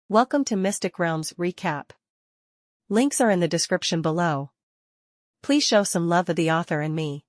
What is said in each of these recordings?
Welcome to Mystic Realms Recap. Links are in the description below. Please show some love of the author and me.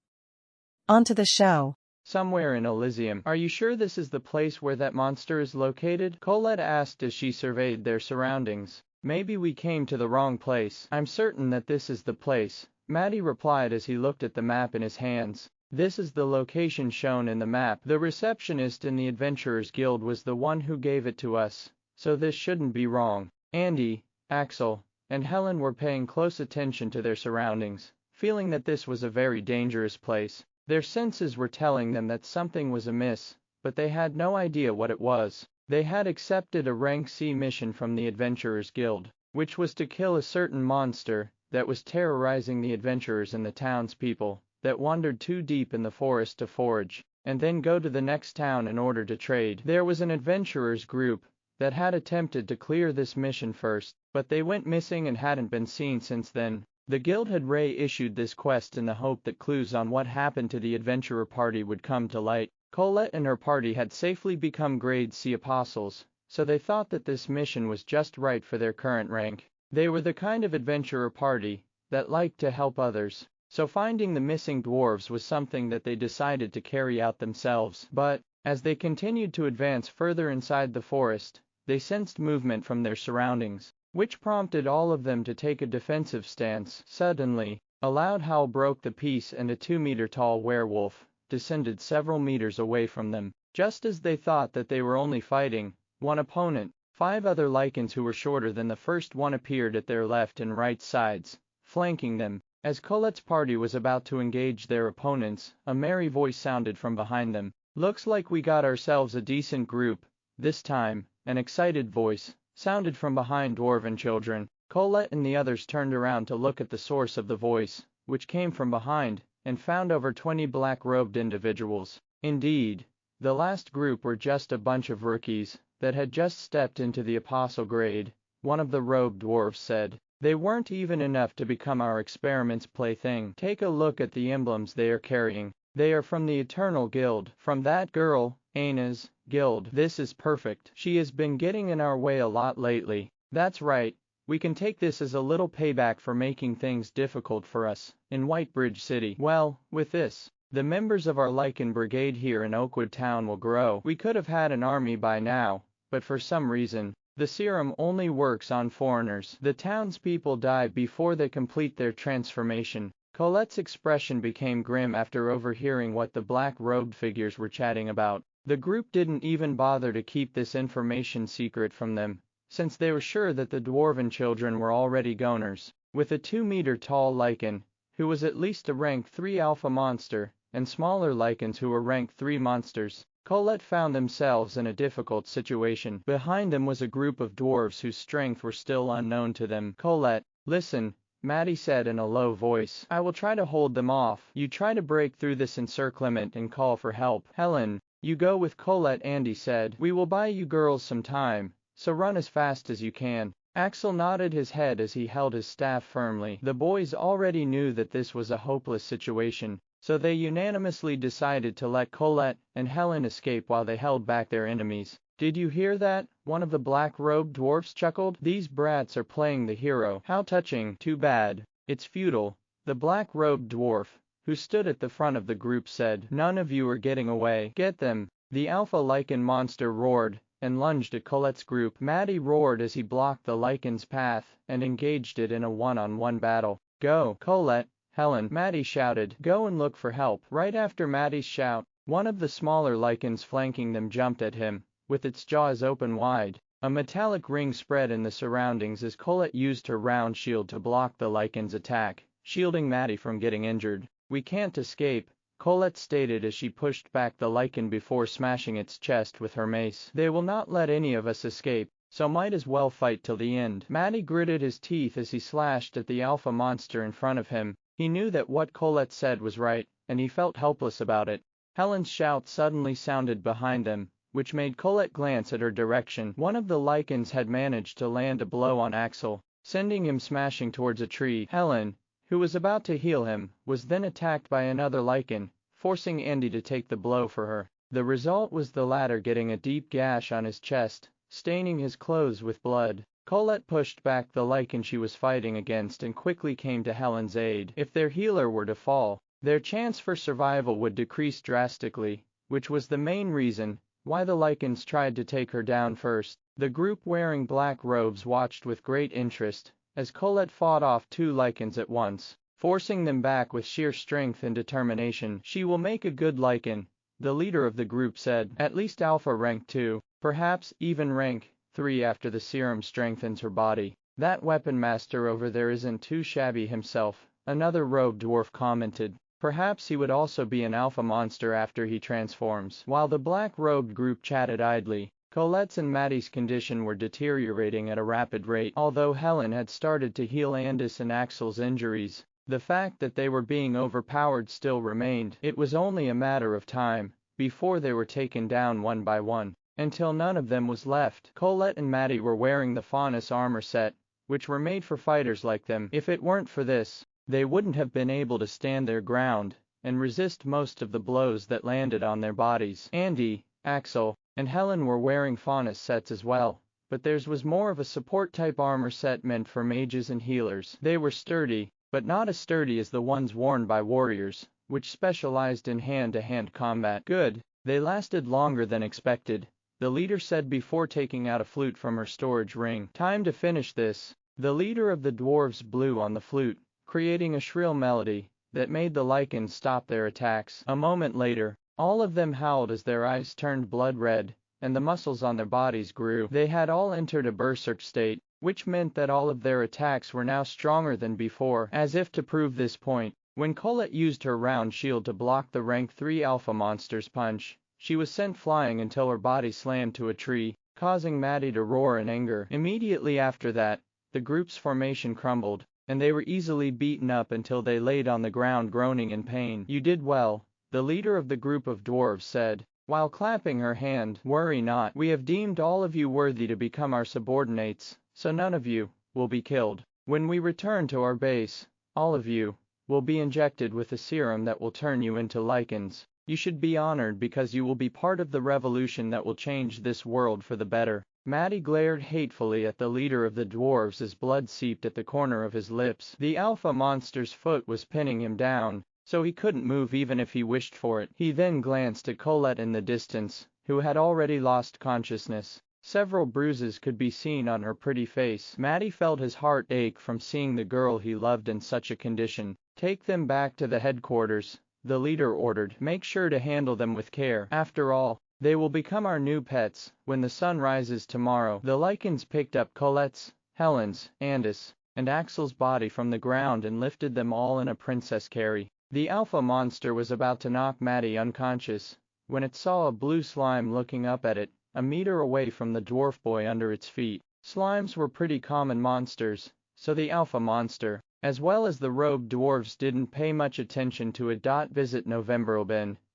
On to the show. Somewhere in Elysium. Are you sure this is the place where that monster is located? Colette asked as she surveyed their surroundings. Maybe we came to the wrong place. I'm certain that this is the place, Maddie replied as he looked at the map in his hands. This is the location shown in the map. The receptionist in the Adventurers Guild was the one who gave it to us, so this shouldn't be wrong. Andy, Axel, and Helen were paying close attention to their surroundings, feeling that this was a very dangerous place. Their senses were telling them that something was amiss, but they had no idea what it was. They had accepted a rank C mission from the Adventurers Guild, which was to kill a certain monster that was terrorizing the adventurers and the townspeople that wandered too deep in the forest to forage, and then go to the next town in order to trade. There was an adventurers group that had attempted to clear this mission first, but they went missing and hadn't been seen since then. The guild had reissued this quest in the hope that clues on what happened to the adventurer party would come to light. Colette and her party had safely become grade C apostles, so they thought that this mission was just right for their current rank. They were the kind of adventurer party that liked to help others, so finding the missing dwarves was something that they decided to carry out themselves. But, as they continued to advance further inside the forest, they sensed movement from their surroundings, which prompted all of them to take a defensive stance. Suddenly, a loud howl broke the peace and a 2-meter-tall werewolf descended several meters away from them. Just as they thought that they were only fighting one opponent, 5 other lycans who were shorter than the first one appeared at their left and right sides, flanking them. As Colette's party was about to engage their opponents, a merry voice sounded from behind them. "Looks like we got ourselves a decent group this time." An excited voice sounded from behind dwarven children. Colette and the others turned around to look at the source of the voice, which came from behind, and found over 20 black-robed individuals. Indeed, the last group were just a bunch of rookies that had just stepped into the apostle grade, one of the robed dwarves said. They weren't even enough to become our experiment's plaything. Take a look at the emblems they are carrying. They are from the Eternal Guild, from that girl, Anna's guild. This is perfect. She has been getting in our way a lot lately. That's right. We can take this as a little payback for making things difficult for us in Whitebridge City. Well, with this, the members of our Lycan Brigade here in Oakwood Town will grow. We could have had an army by now, but for some reason, the serum only works on foreigners. The townspeople die before they complete their transformation. Colette's expression became grim after overhearing what the black-robed figures were chatting about. The group didn't even bother to keep this information secret from them, since they were sure that the dwarven children were already goners. With a 2-meter-tall lycan, who was at least a rank 3 alpha monster, and smaller lycans who were rank 3 monsters, Colette found themselves in a difficult situation. Behind them was a group of dwarves whose strength were still unknown to them. "Colette, listen," Maddie said in a low voice. "I will try to hold them off. You try to break through this encirclement and call for help. Helen, you go with Colette," Andy said. "We will buy you girls some time, so run as fast as you can." Axel nodded his head as he held his staff firmly. The boys already knew that this was a hopeless situation, so they unanimously decided to let Colette and Helen escape while they held back their enemies. "Did you hear that?" one of the black-robed dwarfs chuckled. "These brats are playing the hero. How touching." "Too bad. It's futile," the black-robed dwarf, who stood at the front of the group, said. "None of you are getting away." "Get them!" the alpha lycan monster roared, and lunged at Colette's group. Maddie roared as he blocked the lycan's path and engaged it in a one-on-one battle. "Go, Colette, Helen," Maddie shouted. "Go and look for help." Right after Maddie's shout, one of the smaller lycans flanking them jumped at him, with its jaws open wide. A metallic ring spread in the surroundings as Colette used her round shield to block the lycan's attack, shielding Maddie from getting injured. "We can't escape," Colette stated as she pushed back the lycan before smashing its chest with her mace. "They will not let any of us escape, so might as well fight till the end." Maddie gritted his teeth as he slashed at the alpha monster in front of him. He knew that what Colette said was right, and he felt helpless about it. Helen's shout suddenly sounded behind them, which made Colette glance at her direction. One of the lycans had managed to land a blow on Axel, sending him smashing towards a tree. Helen, who was about to heal him, was then attacked by another lycan, forcing Andy to take the blow for her. The result was the latter getting a deep gash on his chest, staining his clothes with blood. Colette pushed back the lichen she was fighting against and quickly came to Helen's aid. If their healer were to fall, their chance for survival would decrease drastically, which was the main reason why the lichens tried to take her down first. The group wearing black robes watched with great interest as Colette fought off 2 lichens at once, forcing them back with sheer strength and determination. "She will make a good lichen," the leader of the group said. "At least Alpha rank 2, perhaps even rank 3 after the serum strengthens her body." "That weapon master over there isn't too shabby himself," another robed dwarf commented. "Perhaps he would also be an alpha monster after he transforms." While the black-robed group chatted idly, Colette's and Maddie's condition were deteriorating at a rapid rate. Although Helen had started to heal Andis and Axel's injuries, the fact that they were being overpowered still remained. It was only a matter of time before they were taken down one by one, until none of them was left. Colette and Maddie were wearing the Faunus armor set, which were made for fighters like them. If it weren't for this, they wouldn't have been able to stand their ground and resist most of the blows that landed on their bodies. Andy, Axel, and Helen were wearing Faunus sets as well, but theirs was more of a support-type armor set meant for mages and healers. They were sturdy, but not as sturdy as the ones worn by warriors, which specialized in hand-to-hand combat. "Good, they lasted longer than expected," the leader said before taking out a flute from her storage ring. "Time to finish this." The leader of the dwarves blew on the flute, creating a shrill melody that made the lichens stop their attacks. A moment later, all of them howled as their eyes turned blood red, and the muscles on their bodies grew. They had all entered a berserk state, which meant that all of their attacks were now stronger than before. As if to prove this point, when Colette used her round shield to block the rank 3 alpha monster's punch, she was sent flying until her body slammed to a tree, causing Maddie to roar in anger. Immediately after that, the group's formation crumbled, and they were easily beaten up until they laid on the ground groaning in pain. "You did well," the leader of the group of dwarves said, while clapping her hand. "Worry not. We have deemed all of you worthy to become our subordinates, so none of you will be killed. When we return to our base, all of you will be injected with a serum that will turn you into lichens. You should be honored because you will be part of the revolution that will change this world for the better." Maddie glared hatefully at the leader of the dwarves as blood seeped at the corner of his lips. The alpha monster's foot was pinning him down, so he couldn't move even if he wished for it. He then glanced at Colette in the distance, who had already lost consciousness. Several bruises could be seen on her pretty face. Maddie felt his heart ache from seeing the girl he loved in such a condition. "Take them back to the headquarters," the leader ordered. "Make sure to handle them with care. After all, they will become our new pets when the sun rises tomorrow." The lichens picked up Colette's, Helen's, Andis, and Axel's body from the ground and lifted them all in a princess carry. The alpha monster was about to knock Maddie unconscious when it saw a blue slime looking up at it, a meter away from the dwarf boy under its feet. Slimes were pretty common monsters, so the alpha monster, as well as the robed dwarves, didn't pay much attention to it. Visit November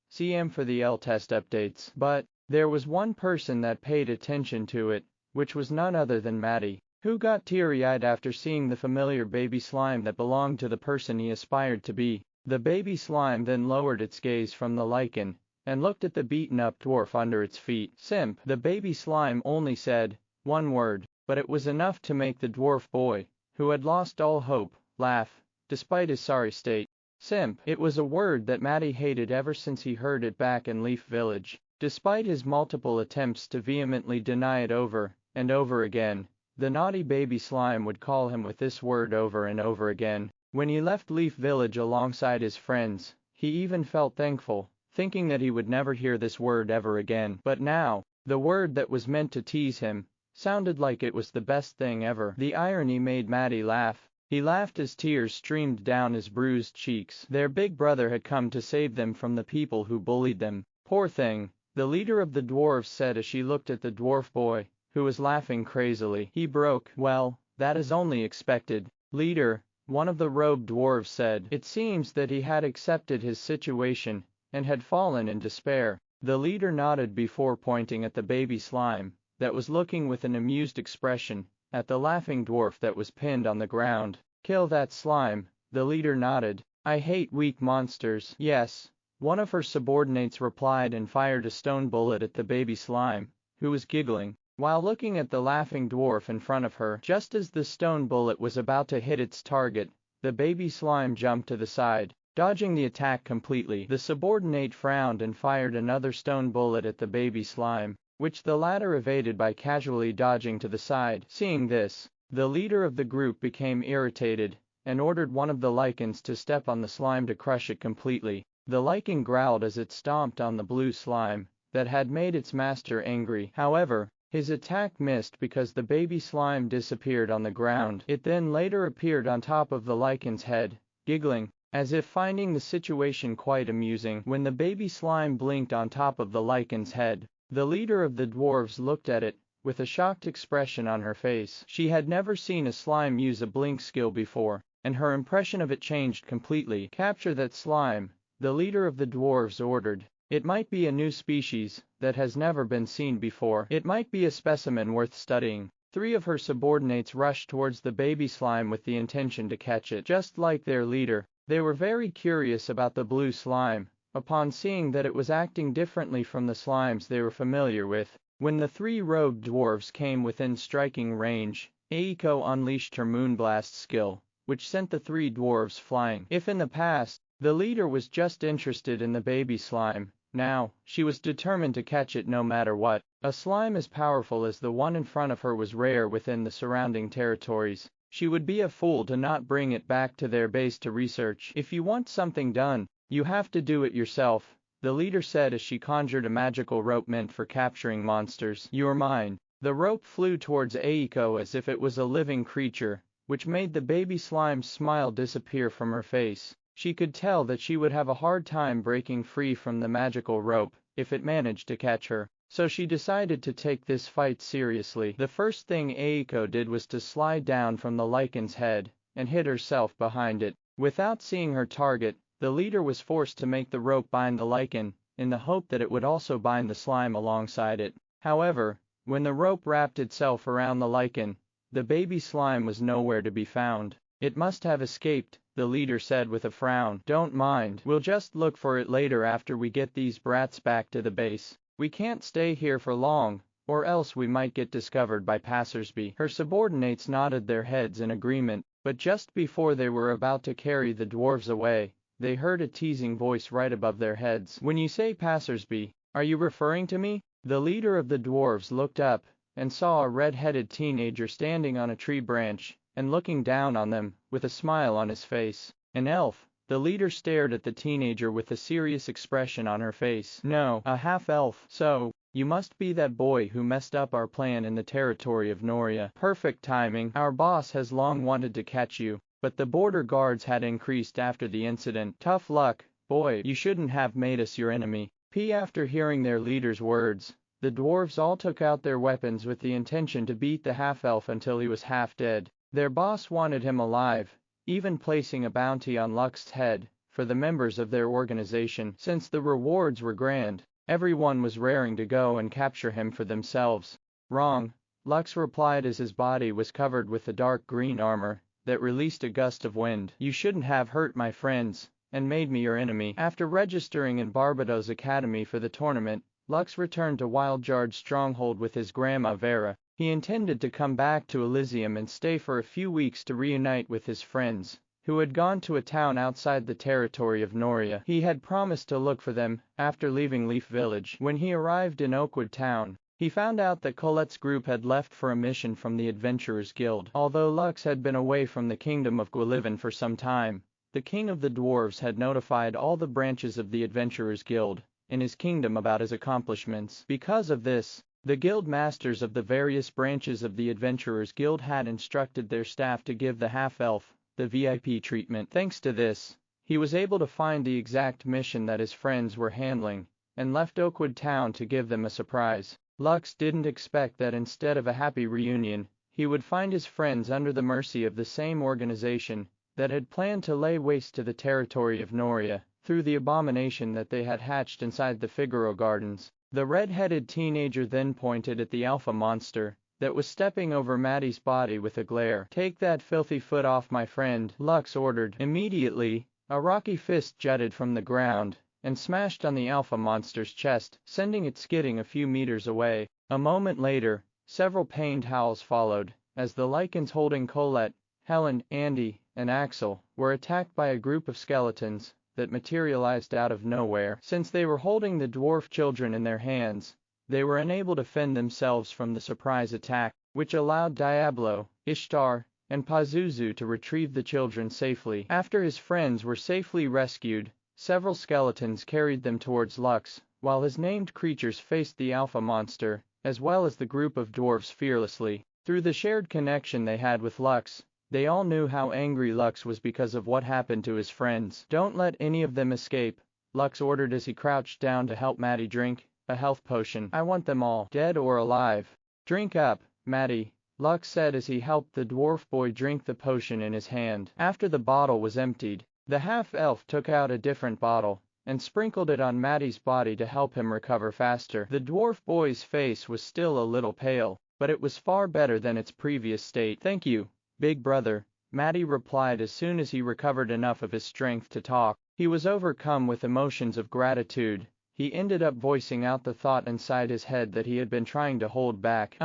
CM for the L-test updates. But there was one person that paid attention to it, which was none other than Maddie, who got teary-eyed after seeing the familiar baby slime that belonged to the person he aspired to be. The baby slime then lowered its gaze from the lichen and looked at the beaten-up dwarf under its feet. "Simp." The baby slime only said one word, but it was enough to make the dwarf boy, who had lost all hope, laugh, despite his sorry state. Simp. It was a word that Maddie hated ever since he heard it back in Leaf Village. Despite his multiple attempts to vehemently deny it over and over again, the naughty baby slime would call him with this word over and over again. When he left Leaf Village alongside his friends, he even felt thankful, thinking that he would never hear this word ever again. But now, the word that was meant to tease him sounded like it was the best thing ever. The irony made Maddie laugh. He laughed as tears streamed down his bruised cheeks. Their big brother had come to save them from the people who bullied them. "Poor thing," the leader of the dwarves said as she looked at the dwarf boy, who was laughing crazily. "He broke." "Well, that is only expected, leader," one of the robed dwarves said. It seems that he had accepted his situation and had fallen in despair. The leader nodded before pointing at the baby slime that was looking with an amused expression at the laughing dwarf that was pinned on the ground. "Kill that slime," the leader nodded. "I hate weak monsters." "Yes," one of her subordinates replied and fired a stone bullet at the baby slime, who was giggling. while looking at the laughing dwarf in front of her. Just as the stone bullet was about to hit its target, the baby slime jumped to the side, dodging the attack completely. The subordinate frowned and fired another stone bullet at the baby slime, which the latter evaded by casually dodging to the side. Seeing this, the leader of the group became irritated and ordered one of the lichens to step on the slime to crush it completely. The lichen growled as it stomped on the blue slime that had made its master angry. However, his attack missed because the baby slime disappeared on the ground. It then later appeared on top of the lichen's head, giggling, as if finding the situation quite amusing. When the baby slime blinked on top of the lichen's head, the leader of the dwarves looked at it with a shocked expression on her face. She had never seen a slime use a blink skill before, and her impression of it changed completely. Capture that slime, the leader of the dwarves ordered. It might be a new species that has never been seen before. It might be a specimen worth studying. 3 of her subordinates rushed towards the baby slime with the intention to catch it. Just like their leader, they were very curious about the blue slime, upon seeing that it was acting differently from the slimes they were familiar with. When the 3 robed dwarves came within striking range, Eiko unleashed her Moonblast skill, which sent the 3 dwarves flying. If in the past, the leader was just interested in the baby slime, now, she was determined to catch it no matter what. A slime as powerful as the one in front of her was rare within the surrounding territories. She would be a fool to not bring it back to their base to research. If you want something done, you have to do it yourself, the leader said as she conjured a magical rope meant for capturing monsters. You're mine. The rope flew towards Eiko as if it was a living creature, which made the baby slime's smile disappear from her face. She could tell that she would have a hard time breaking free from the magical rope if it managed to catch her, so she decided to take this fight seriously. The first thing Eiko did was to slide down from the lichen's head and hit herself behind it. Without seeing her target, the leader was forced to make the rope bind the lichen, in the hope that it would also bind the slime alongside it. However, when the rope wrapped itself around the lichen, the baby slime was nowhere to be found. It must have escaped, the leader said with a frown. Don't mind, we'll just look for it later after we get these brats back to the base. We can't stay here for long, or else we might get discovered by passersby. Her subordinates nodded their heads in agreement, but just before they were about to carry the dwarves away, they heard a teasing voice right above their heads. When you say passersby, are you referring to me? The leader of the dwarves looked up and saw a red-headed teenager standing on a tree branch and looking down on them with a smile on his face. An elf. The leader stared at the teenager with a serious expression on her face. No, a half-elf. So, you must be that boy who messed up our plan in the territory of Noria. Perfect timing. Our boss has long wanted to catch you, but the border guards had increased after the incident. Tough luck, boy. You shouldn't have made us your enemy. After hearing their leader's words, the dwarves all took out their weapons with the intention to beat the half-elf until he was half dead. Their boss wanted him alive, even placing a bounty on Lux's head for the members of their organization. Since the rewards were grand, everyone was raring to go and capture him for themselves. Wrong, Lux replied as his body was covered with the dark green armor that released a gust of wind. You shouldn't have hurt my friends and made me your enemy. After registering in Barbados Academy for the tournament, Lux returned to Wildjard's stronghold with his grandma Vera. He intended to come back to Elysium and stay for a few weeks to reunite with his friends, who had gone to a town outside the territory of Noria. He had promised to look for them after leaving Leaf Village. When he arrived in Oakwood Town, he found out that Colette's group had left for a mission from the Adventurers Guild. Although Lux had been away from the kingdom of Gwillivan for some time, the king of the dwarves had notified all the branches of the Adventurers Guild in his kingdom about his accomplishments. Because of this, the guild masters of the various branches of the Adventurers Guild had instructed their staff to give the half-elf the VIP treatment. Thanks to this, he was able to find the exact mission that his friends were handling, and left Oakwood Town to give them a surprise. Lux didn't expect that instead of a happy reunion, he would find his friends under the mercy of the same organization that had planned to lay waste to the territory of Noria through the abomination that they had hatched inside the Figaro Gardens. The red-headed teenager then pointed at the alpha monster that was stepping over Maddie's body with a glare. Take that filthy foot off my friend, Lux ordered. Immediately, a rocky fist jutted from the ground and smashed on the alpha monster's chest, sending it skidding a few meters away. A moment later, Several pained howls followed, as the lichens holding Colette, Helen, Andy, and Axel were attacked by a group of skeletons that materialized out of nowhere. Since they were holding the dwarf children in their hands, they were unable to fend themselves from the surprise attack, which allowed Diablo, Ishtar, and Pazuzu to retrieve the children safely. After his friends were safely rescued, several skeletons carried them towards Lux, while his named creatures faced the alpha monster, as well as the group of dwarfs fearlessly. Through the shared connection they had with Lux, they all knew how angry Lux was because of what happened to his friends. "Don't let any of them escape," Lux ordered as he crouched down to help Maddie drink a health potion. "I want them all, dead or alive. Drink up, Maddie," Lux said as he helped the dwarf boy drink the potion in his hand. After the bottle was emptied, the half-elf took out a different bottle and sprinkled it on Maddie's body to help him recover faster. The dwarf boy's face was still a little pale, but it was far better than its previous state. "Thank you, big brother," Maddie replied as soon as he recovered enough of his strength to talk. He was overcome with emotions of gratitude. He ended up voicing out the thought inside his head that he had been trying to hold back.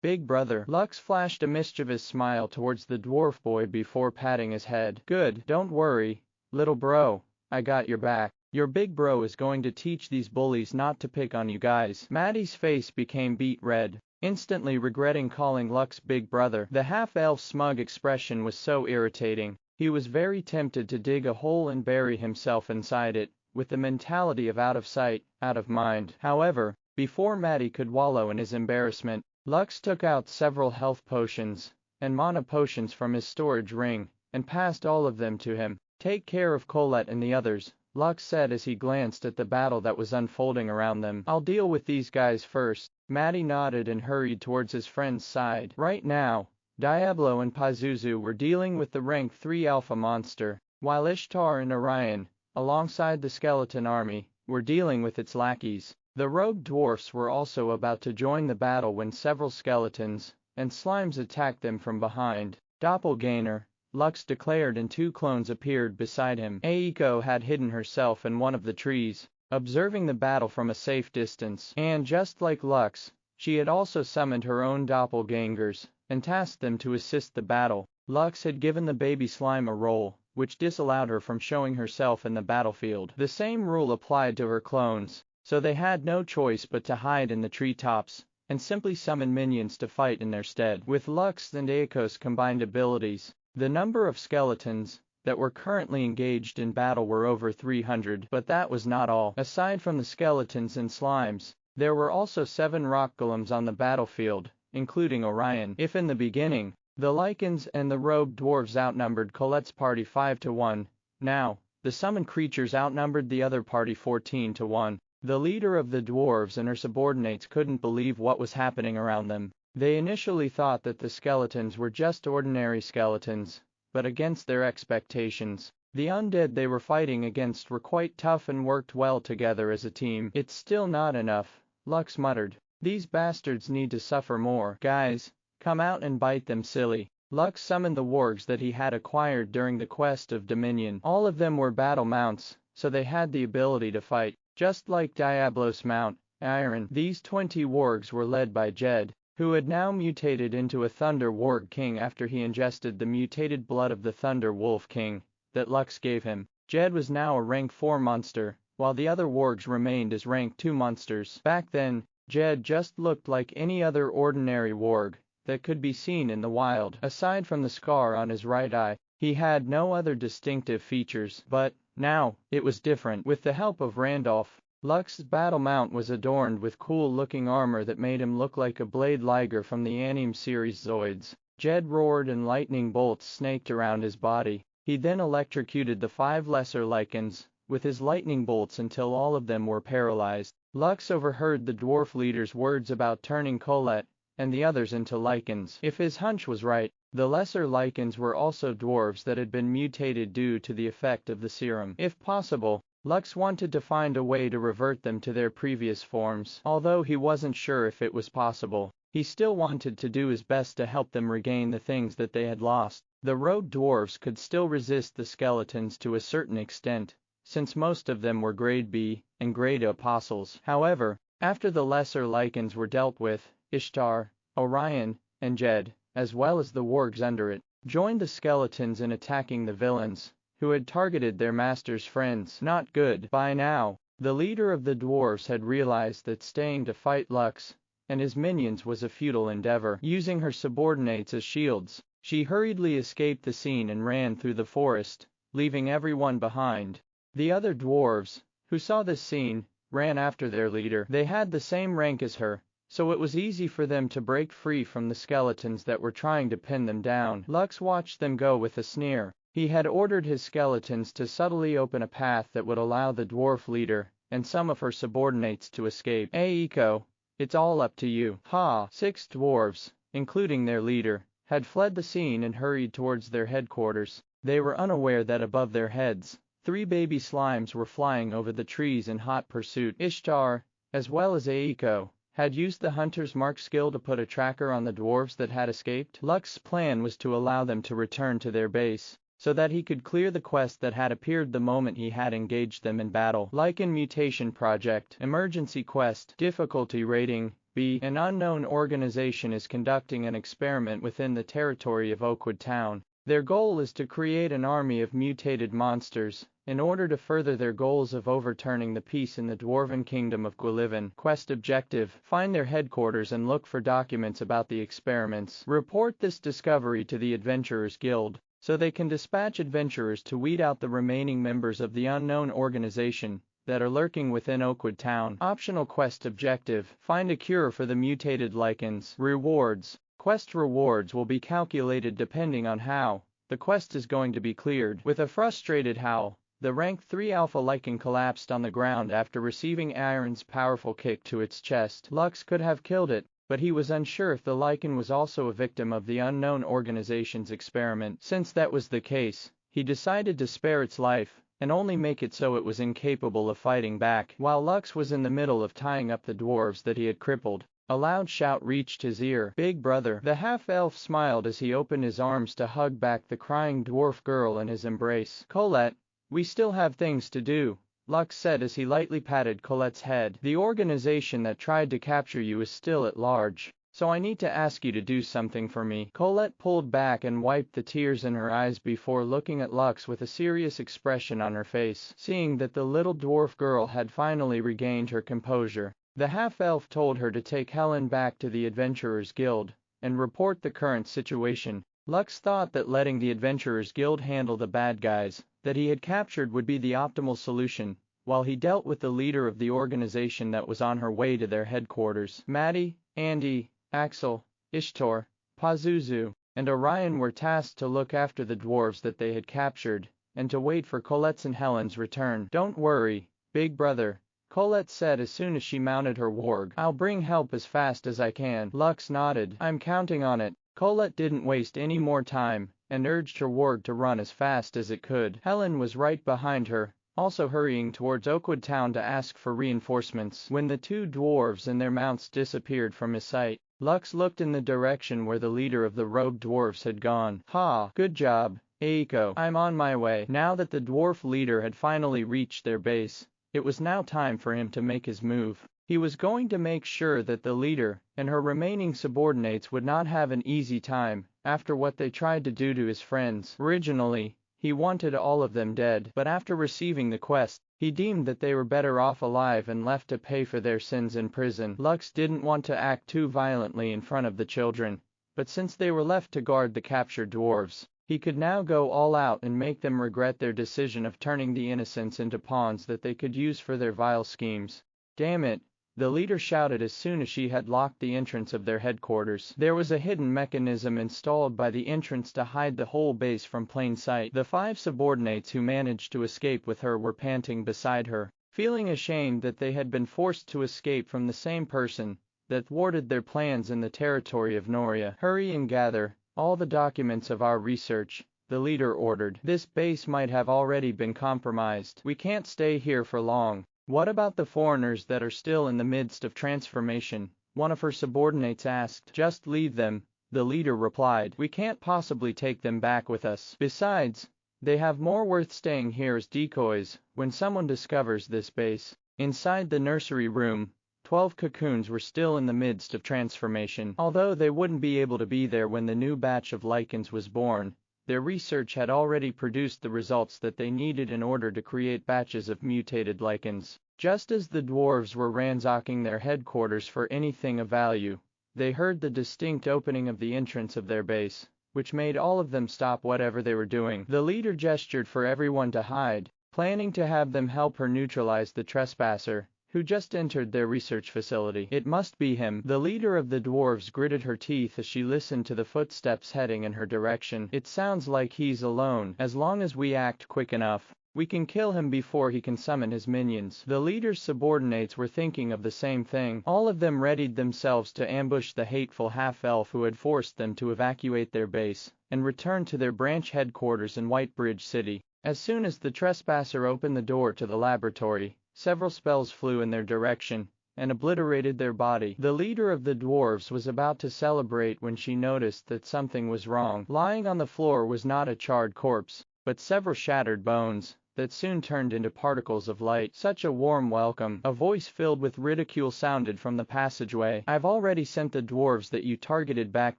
Big brother." Lux flashed a mischievous smile towards the dwarf boy before patting his head. "Good, don't worry, little bro, I got your back. Your big bro is going to teach these bullies not to pick on you guys." Maddie's face became beet red, instantly regretting calling Lux big brother. The half-elf's smug expression was so irritating. He was very tempted to dig a hole and bury himself inside it, with the mentality of out of sight, out of mind. However, before Maddie could wallow in his embarrassment, Lux took out several health potions and mana potions from his storage ring and passed all of them to him. "Take care of Colette and the others," Lux said as he glanced at the battle that was unfolding around them. "I'll deal with these guys first." Maddie nodded and hurried towards his friend's side. Right now, Diablo and Pazuzu were dealing with the rank 3 alpha monster, while Ishtar and Orion, alongside the skeleton army, were dealing with its lackeys. The rogue dwarfs were also about to join the battle when several skeletons and slimes attacked them from behind. "Doppelganger," Lux declared, and 2 clones appeared beside him. Aiko had hidden herself in one of the trees, observing the battle from a safe distance. And just like Lux, she had also summoned her own doppelgangers and tasked them to assist the battle. Lux had given the baby slime a role, which disallowed her from showing herself in the battlefield. The same rule applied to her clones, so they had no choice but to hide in the treetops and simply summon minions to fight in their stead. With Lux and Aiko's combined abilities, the number of skeletons that were currently engaged in battle were over 300. But that was not all. Aside from the skeletons and slimes, there were also 7 rock golems on the battlefield, including Orion. If in the beginning, the lichens and the robed dwarves outnumbered Colette's party 5 to 1, now, the summoned creatures outnumbered the other party 14 to 1. The leader of the dwarves and her subordinates couldn't believe what was happening around them. They initially thought that the skeletons were just ordinary skeletons, but against their expectations, the undead they were fighting against were quite tough and worked well together as a team. "It's still not enough," Lux muttered. "These bastards need to suffer more. Guys, come out and bite them silly." Lux summoned the wargs that he had acquired during the quest of Dominion. All of them were battle mounts, so they had the ability to fight. Just like Diablo's mount, Iron, these 20 wargs were led by Jed, who had now mutated into a Thunder Warg King after he ingested the mutated blood of the Thunder Wolf King that Lux gave him. Jed was now a rank 4 monster, while the other wargs remained as rank 2 monsters. Back then, Jed just looked like any other ordinary warg that could be seen in the wild. Aside from the scar on his right eye, he had no other distinctive features. But now, it was different. With the help of Randolph, Lux's battle mount was adorned with cool-looking armor that made him look like a Blade Liger from the anime series Zoids. Jed roared and lightning bolts snaked around his body. He then electrocuted the 5 lesser lichens with his lightning bolts until all of them were paralyzed. Lux overheard the dwarf leader's words about turning Colette and the others into lichens. If his hunch was right, the lesser lichens were also dwarves that had been mutated due to the effect of the serum. If possible, Lux wanted to find a way to revert them to their previous forms. Although he wasn't sure if it was possible, he still wanted to do his best to help them regain the things that they had lost. The road dwarves could still resist the skeletons to a certain extent, since most of them were grade B and grade A apostles. However, after the lesser lichens were dealt with, Ishtar, Orion, and Jed, as well as the wargs under it, joined the skeletons in attacking the villains, who had targeted their master's friends. Not good. By now, the leader of the dwarves had realized that staying to fight Lux and his minions was a futile endeavor. Using her subordinates as shields, she hurriedly escaped the scene and ran through the forest, leaving everyone behind. The other dwarves, who saw this scene, ran after their leader. They had the same rank as her, so it was easy for them to break free from the skeletons that were trying to pin them down. Lux watched them go with a sneer. He had ordered his skeletons to subtly open a path that would allow the dwarf leader and some of her subordinates to escape. Eiko, it's all up to you. Ha! 6 dwarves, including their leader, had fled the scene and hurried towards their headquarters. They were unaware that above their heads, 3 baby slimes were flying over the trees in hot pursuit. Ishtar, as well as Eiko, had used the hunter's mark skill to put a tracker on the dwarves that had escaped. Lux's plan was to allow them to return to their base, so that he could clear the quest that had appeared the moment he had engaged them in battle. Lichen Mutation Project, Emergency Quest, Difficulty Rating, B. An unknown organization is conducting an experiment within the territory of Oakwood Town. Their goal is to create an army of mutated monsters, in order to further their goals of overturning the peace in the Dwarven Kingdom of Gwillivan. Quest objective: find their headquarters and look for documents about the experiments. Report this discovery to the Adventurers Guild, so they can dispatch adventurers to weed out the remaining members of the unknown organization that are lurking within Oakwood Town. Optional quest objective: find a cure for the mutated lichens. Rewards: quest rewards will be calculated depending on how the quest is going to be cleared. With a frustrated howl, the rank 3 alpha lichen collapsed on the ground after receiving Iron's powerful kick to its chest. Lux could have killed it, but he was unsure if the lichen was also a victim of the unknown organization's experiment. Since that was the case, he decided to spare its life and only make it so it was incapable of fighting back. While Lux was in the middle of tying up the dwarves that he had crippled, a loud shout reached his ear. Big brother! The half-elf smiled as he opened his arms to hug back the crying dwarf girl in his embrace. Colette, we still have things to do, Lux said as he lightly patted Colette's head. The organization that tried to capture you is still at large, so I need to ask you to do something for me. Colette pulled back and wiped the tears in her eyes before looking at Lux with a serious expression on her face. Seeing that the little dwarf girl had finally regained her composure, the half-elf told her to take Helen back to the Adventurers Guild and report the current situation. Lux thought that letting the Adventurers Guild handle the bad guys that he had captured would be the optimal solution, while he dealt with the leader of the organization that was on her way to their headquarters. Maddie, Andy, Axel, Ishtar, Pazuzu, and Orion were tasked to look after the dwarves that they had captured, and to wait for Colette's and Helen's return. Don't worry, big brother, Colette said as soon as she mounted her warg. I'll bring help as fast as I can. Lux nodded. I'm counting on it. Colette didn't waste any more time, and urged her warg to run as fast as it could. Helen was right behind her, also hurrying towards Oakwood Town to ask for reinforcements. When the 2 dwarves and their mounts disappeared from his sight, Lux looked in the direction where the leader of the robed dwarves had gone. Ha! Good job, Eiko. I'm on my way. Now that the dwarf leader had finally reached their base, it was now time for him to make his move. He was going to make sure that the leader and her remaining subordinates would not have an easy time after what they tried to do to his friends. Originally, he wanted all of them dead, but after receiving the quest, he deemed that they were better off alive and left to pay for their sins in prison. Lux didn't want to act too violently in front of the children, but since they were left to guard the captured dwarves, he could now go all out and make them regret their decision of turning the innocents into pawns that they could use for their vile schemes. Damn it! The leader shouted as soon as she had locked the entrance of their headquarters. There was a hidden mechanism installed by the entrance to hide the whole base from plain sight. The 5 subordinates who managed to escape with her were panting beside her, feeling ashamed that they had been forced to escape from the same person that thwarted their plans in the territory of Noria. Hurry and gather all the documents of our research, the leader ordered. This base might have already been compromised. We can't stay here for long. What about the foreigners that are still in the midst of transformation? One of her subordinates asked. Just leave them, the leader replied. We can't possibly take them back with us. Besides, they have more worth staying here as decoys when someone discovers this base. Inside the nursery room, 12 cocoons were still in the midst of transformation. Although they wouldn't be able to be there when the new batch of lichens was born, their research had already produced the results that they needed in order to create batches of mutated lichens. Just as the dwarves were ransacking their headquarters for anything of value, they heard the distinct opening of the entrance of their base, which made all of them stop whatever they were doing. The leader gestured for everyone to hide, planning to have them help her neutralize the trespasser, who just entered their research facility. It must be him. The leader of the dwarves gritted her teeth as she listened to the footsteps heading in her direction. It sounds like he's alone. As long as we act quick enough, we can kill him before he can summon his minions. The leader's subordinates were thinking of the same thing. All of them readied themselves to ambush the hateful half-elf who had forced them to evacuate their base and return to their branch headquarters in Whitebridge City. As soon as the trespasser opened the door to the laboratory, several spells flew in their direction and obliterated their body. The leader of the dwarves was about to celebrate when she noticed that something was wrong. Lying on the floor was not a charred corpse, but several shattered bones that soon turned into particles of light. Such a warm welcome. A voice filled with ridicule sounded from the passageway. I've already sent the dwarves that you targeted back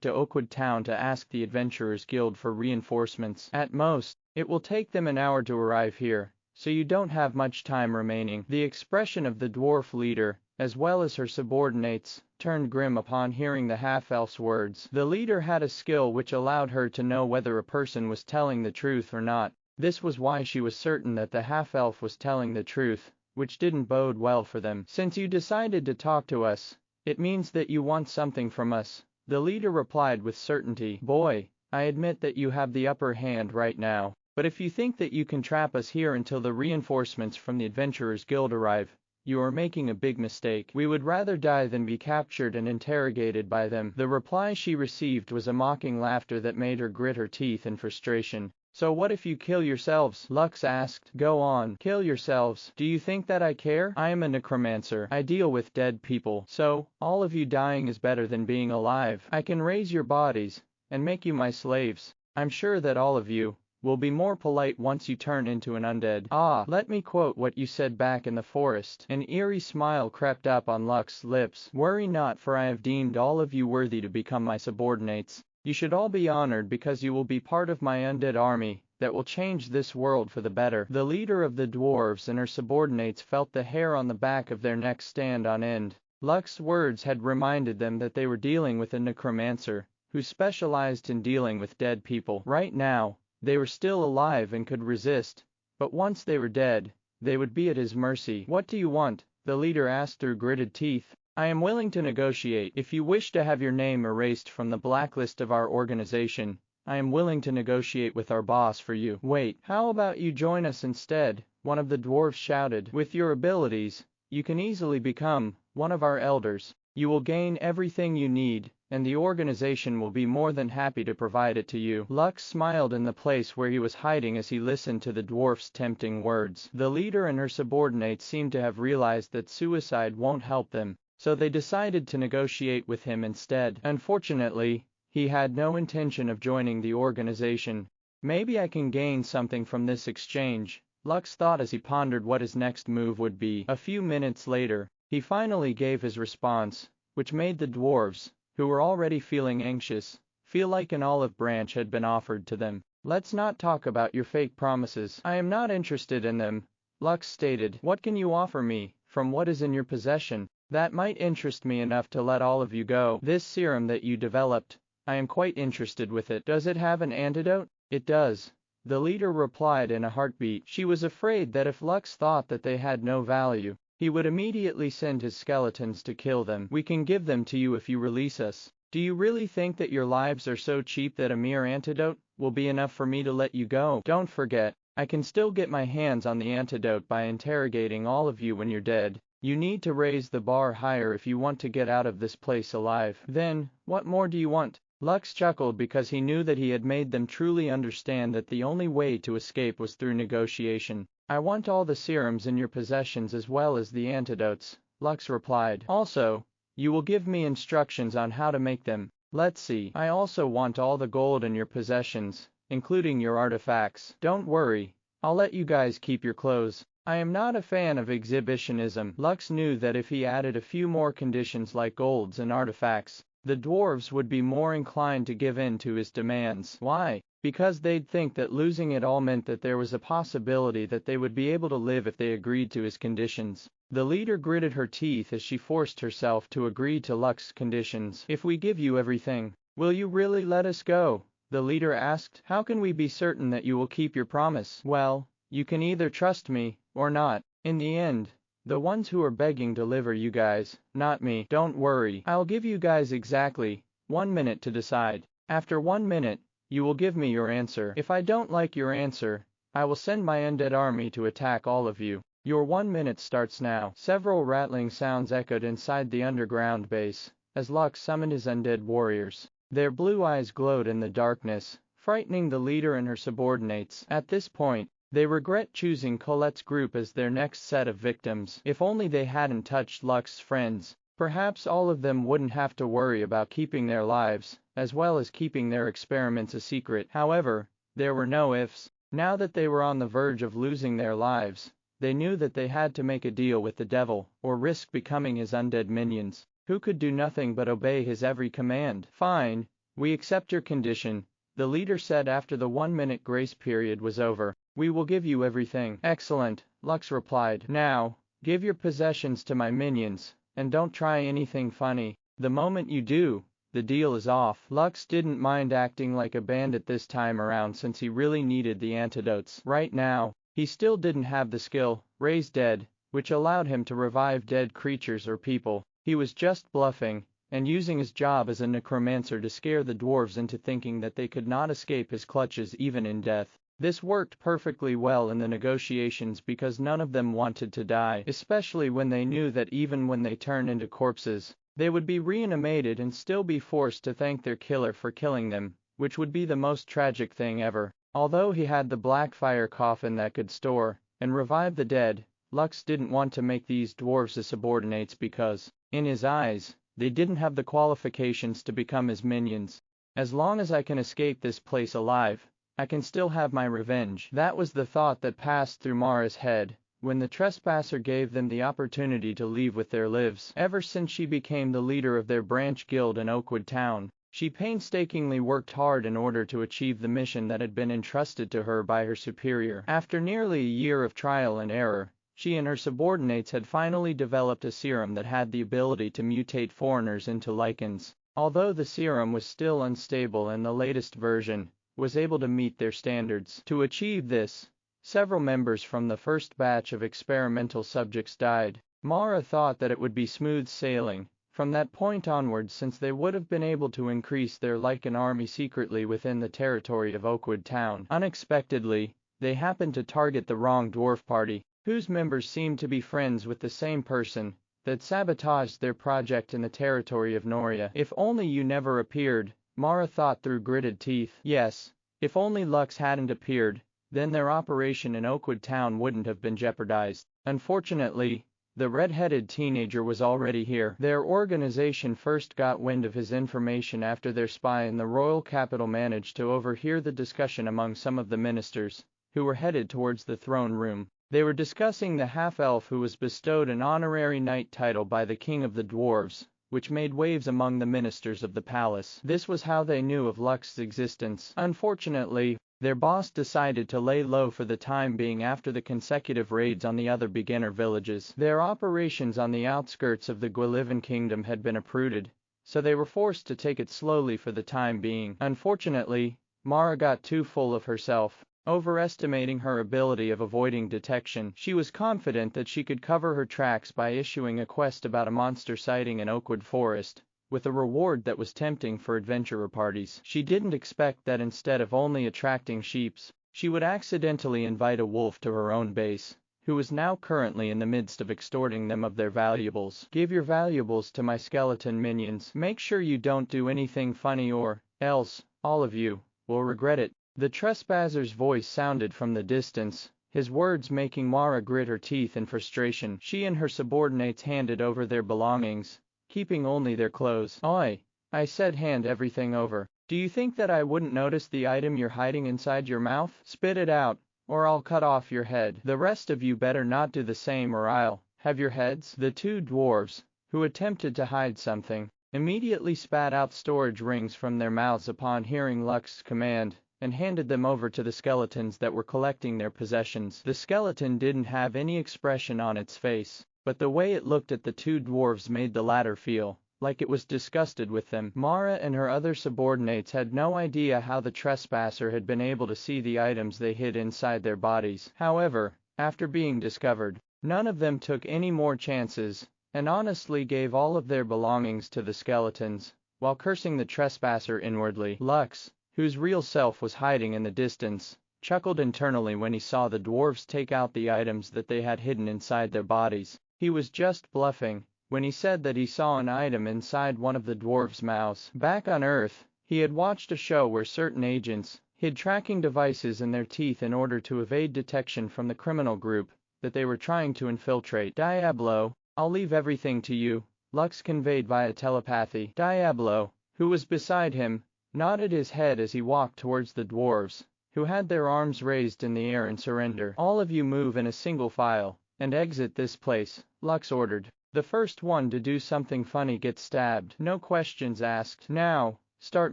to Oakwood Town to ask the Adventurers Guild for reinforcements. At most, it will take them an hour to arrive here, so you don't have much time remaining. The expression of the dwarf leader, as well as her subordinates, turned grim upon hearing the half-elf's words. The leader had a skill which allowed her to know whether a person was telling the truth or not. This was why she was certain that the half-elf was telling the truth, which didn't bode well for them. Since you decided to talk to us, it means that you want something from us, the leader replied with certainty. Boy, I admit that you have the upper hand right now, but if you think that you can trap us here until the reinforcements from the Adventurers Guild arrive, you are making a big mistake. We would rather die than be captured and interrogated by them. The reply she received was a mocking laughter that made her grit her teeth in frustration. So what if you kill yourselves? Lux asked. Go on, kill yourselves. Do you think that I care? I am a necromancer. I deal with dead people. So, all of you dying is better than being alive. I can raise your bodies and make you my slaves. I'm sure that all of you will be more polite once you turn into an undead. Ah, let me quote what you said back in the forest. An eerie smile crept up on Lux's lips. Worry not, for I have deemed all of you worthy to become my subordinates. You should all be honored because you will be part of my undead army that will change this world for the better. The leader of the dwarves and her subordinates felt the hair on the back of their necks stand on end. Lux's words had reminded them that they were dealing with a necromancer who specialized in dealing with dead people. Right now, they were still alive and could resist, but once they were dead, they would be at his mercy. What do you want? The leader asked through gritted teeth. I am willing to negotiate. If you wish to have your name erased from the blacklist of our organization, I am willing to negotiate with our boss for you. Wait, how about you join us instead? One of the dwarves shouted. With your abilities, you can easily become one of our elders. You will gain everything you need, and the organization will be more than happy to provide it to you. Lux smiled in the place where he was hiding as he listened to the dwarf's tempting words. The leader and her subordinates seemed to have realized that suicide won't help them, so they decided to negotiate with him instead. Unfortunately, he had no intention of joining the organization. Maybe I can gain something from this exchange, Lux thought as he pondered what his next move would be. A few minutes later, he finally gave his response, which made the dwarves, who were already feeling anxious, feel like an olive branch had been offered to them. Let's not talk about your fake promises. I am not interested in them, Lux stated. What can you offer me from what is in your possession? That might interest me enough to let all of you go. This serum that you developed, I am quite interested with it. Does it have an antidote? It does, the leader replied in a heartbeat. She was afraid that if Lux thought that they had no value, he would immediately send his skeletons to kill them. We can give them to you if you release us. Do you really think that your lives are so cheap that a mere antidote will be enough for me to let you go? Don't forget, I can still get my hands on the antidote by interrogating all of you when you're dead. You need to raise the bar higher if you want to get out of this place alive. Then, what more do you want? Lux chuckled because he knew that he had made them truly understand that the only way to escape was through negotiation. I want all the serums in your possessions as well as the antidotes, Lux replied. Also, you will give me instructions on how to make them. Let's see. I also want all the gold in your possessions, including your artifacts. Don't worry, I'll let you guys keep your clothes. I am not a fan of exhibitionism. Lux knew that if he added a few more conditions like golds and artifacts, the dwarves would be more inclined to give in to his demands. Why? Because they'd think that losing it all meant that there was a possibility that they would be able to live if they agreed to his conditions. The leader gritted her teeth as she forced herself to agree to Lux's conditions. If we give you everything, will you really let us go? The leader asked. How can we be certain that you will keep your promise? Well, you can either trust me, or not. In the end, the ones who are begging deliver you guys, not me. Don't worry. I'll give you guys exactly 1 minute to decide. After 1 minute, you will give me your answer. If I don't like your answer, I will send my undead army to attack all of you. Your 1 minute starts now. Several rattling sounds echoed inside the underground base, as Lux summoned his undead warriors. Their blue eyes glowed in the darkness, frightening the leader and her subordinates. At this point, they regret choosing Colette's group as their next set of victims. If only they hadn't touched Lux's friends, perhaps all of them wouldn't have to worry about keeping their lives, as well as keeping their experiments a secret. However, there were no ifs. Now that they were on the verge of losing their lives, they knew that they had to make a deal with the devil, or risk becoming his undead minions, who could do nothing but obey his every command. Fine, we accept your condition, the leader said after the 1 minute grace period was over. We will give you everything. Excellent, Lux replied. Now, give your possessions to my minions, and don't try anything funny. The moment you do, the deal is off. Lux didn't mind acting like a bandit this time around since he really needed the antidotes. Right now, he still didn't have the skill, Raise Dead, which allowed him to revive dead creatures or people. He was just bluffing, and using his job as a necromancer to scare the dwarves into thinking that they could not escape his clutches even in death. This worked perfectly well in the negotiations because none of them wanted to die, especially when they knew that even when they turned into corpses, they would be reanimated and still be forced to thank their killer for killing them, which would be the most tragic thing ever. Although he had the black fire coffin that could store and revive the dead, Lux didn't want to make these dwarves his subordinates because, in his eyes, they didn't have the qualifications to become his minions. As long as I can escape this place alive, I can still have my revenge. That was the thought that passed through Mara's head when the trespasser gave them the opportunity to leave with their lives. Ever since she became the leader of their branch guild in Oakwood Town, she painstakingly worked hard in order to achieve the mission that had been entrusted to her by her superior. After nearly a year of trial and error, she and her subordinates had finally developed a serum that had the ability to mutate foreigners into lichens. Although the serum was still unstable and the latest version was able to meet their standards. To achieve this, several members from the first batch of experimental subjects died. Mara thought that it would be smooth sailing from that point onwards since they would have been able to increase their lichen army secretly within the territory of Oakwood Town. Unexpectedly, they happened to target the wrong dwarf party, whose members seemed to be friends with the same person that sabotaged their project in the territory of Noria. If only you never appeared, Mara thought through gritted teeth. Yes, if only Lux hadn't appeared, then their operation in Oakwood Town wouldn't have been jeopardized. Unfortunately, the red-headed teenager was already here. Their organization first got wind of his information after their spy in the royal capital managed to overhear the discussion among some of the ministers, who were headed towards the throne room. They were discussing the half-elf who was bestowed an honorary knight title by the king of the dwarves, which made waves among the ministers of the palace. This was how they knew of Lux's existence. Unfortunately, their boss decided to lay low for the time being after the consecutive raids on the other beginner villages. Their operations on the outskirts of the Gwillivan kingdom had been uprooted, so they were forced to take it slowly for the time being. Unfortunately, Mara got too full of herself, overestimating her ability of avoiding detection. She was confident that she could cover her tracks by issuing a quest about a monster sighting in Oakwood Forest, with a reward that was tempting for adventurer parties. She didn't expect that instead of only attracting sheeps, she would accidentally invite a wolf to her own base, who was now currently in the midst of extorting them of their valuables. Give your valuables to my skeleton minions. Make sure you don't do anything funny or else, all of you, will regret it. The trespasser's voice sounded from the distance, his words making Mara grit her teeth in frustration. She and her subordinates handed over their belongings, keeping only their clothes. Oi, I said hand everything over. Do you think that I wouldn't notice the item you're hiding inside your mouth? Spit it out, or I'll cut off your head. The rest of you better not do the same or I'll have your heads." The two dwarves, who attempted to hide something, immediately spat out storage rings from their mouths upon hearing Lux's command, and handed them over to the skeletons that were collecting their possessions. The skeleton didn't have any expression on its face, but the way it looked at the two dwarves made the latter feel like it was disgusted with them. Mara and her other subordinates had no idea how the trespasser had been able to see the items they hid inside their bodies. However, after being discovered, none of them took any more chances, and honestly gave all of their belongings to the skeletons, while cursing the trespasser inwardly. Lux, whose real self was hiding in the distance, chuckled internally when he saw the dwarves take out the items that they had hidden inside their bodies. He was just bluffing when he said that he saw an item inside one of the dwarves' mouths. Back on Earth, he had watched a show where certain agents hid tracking devices in their teeth in order to evade detection from the criminal group that they were trying to infiltrate. "Diablo, I'll leave everything to you," Lux conveyed via telepathy. Diablo, who was beside him, nodded his head as he walked towards the dwarves, who had their arms raised in the air in surrender. "All of you move in a single file and exit this place," Lux ordered. "The first one to do something funny gets stabbed. No questions asked. Now, start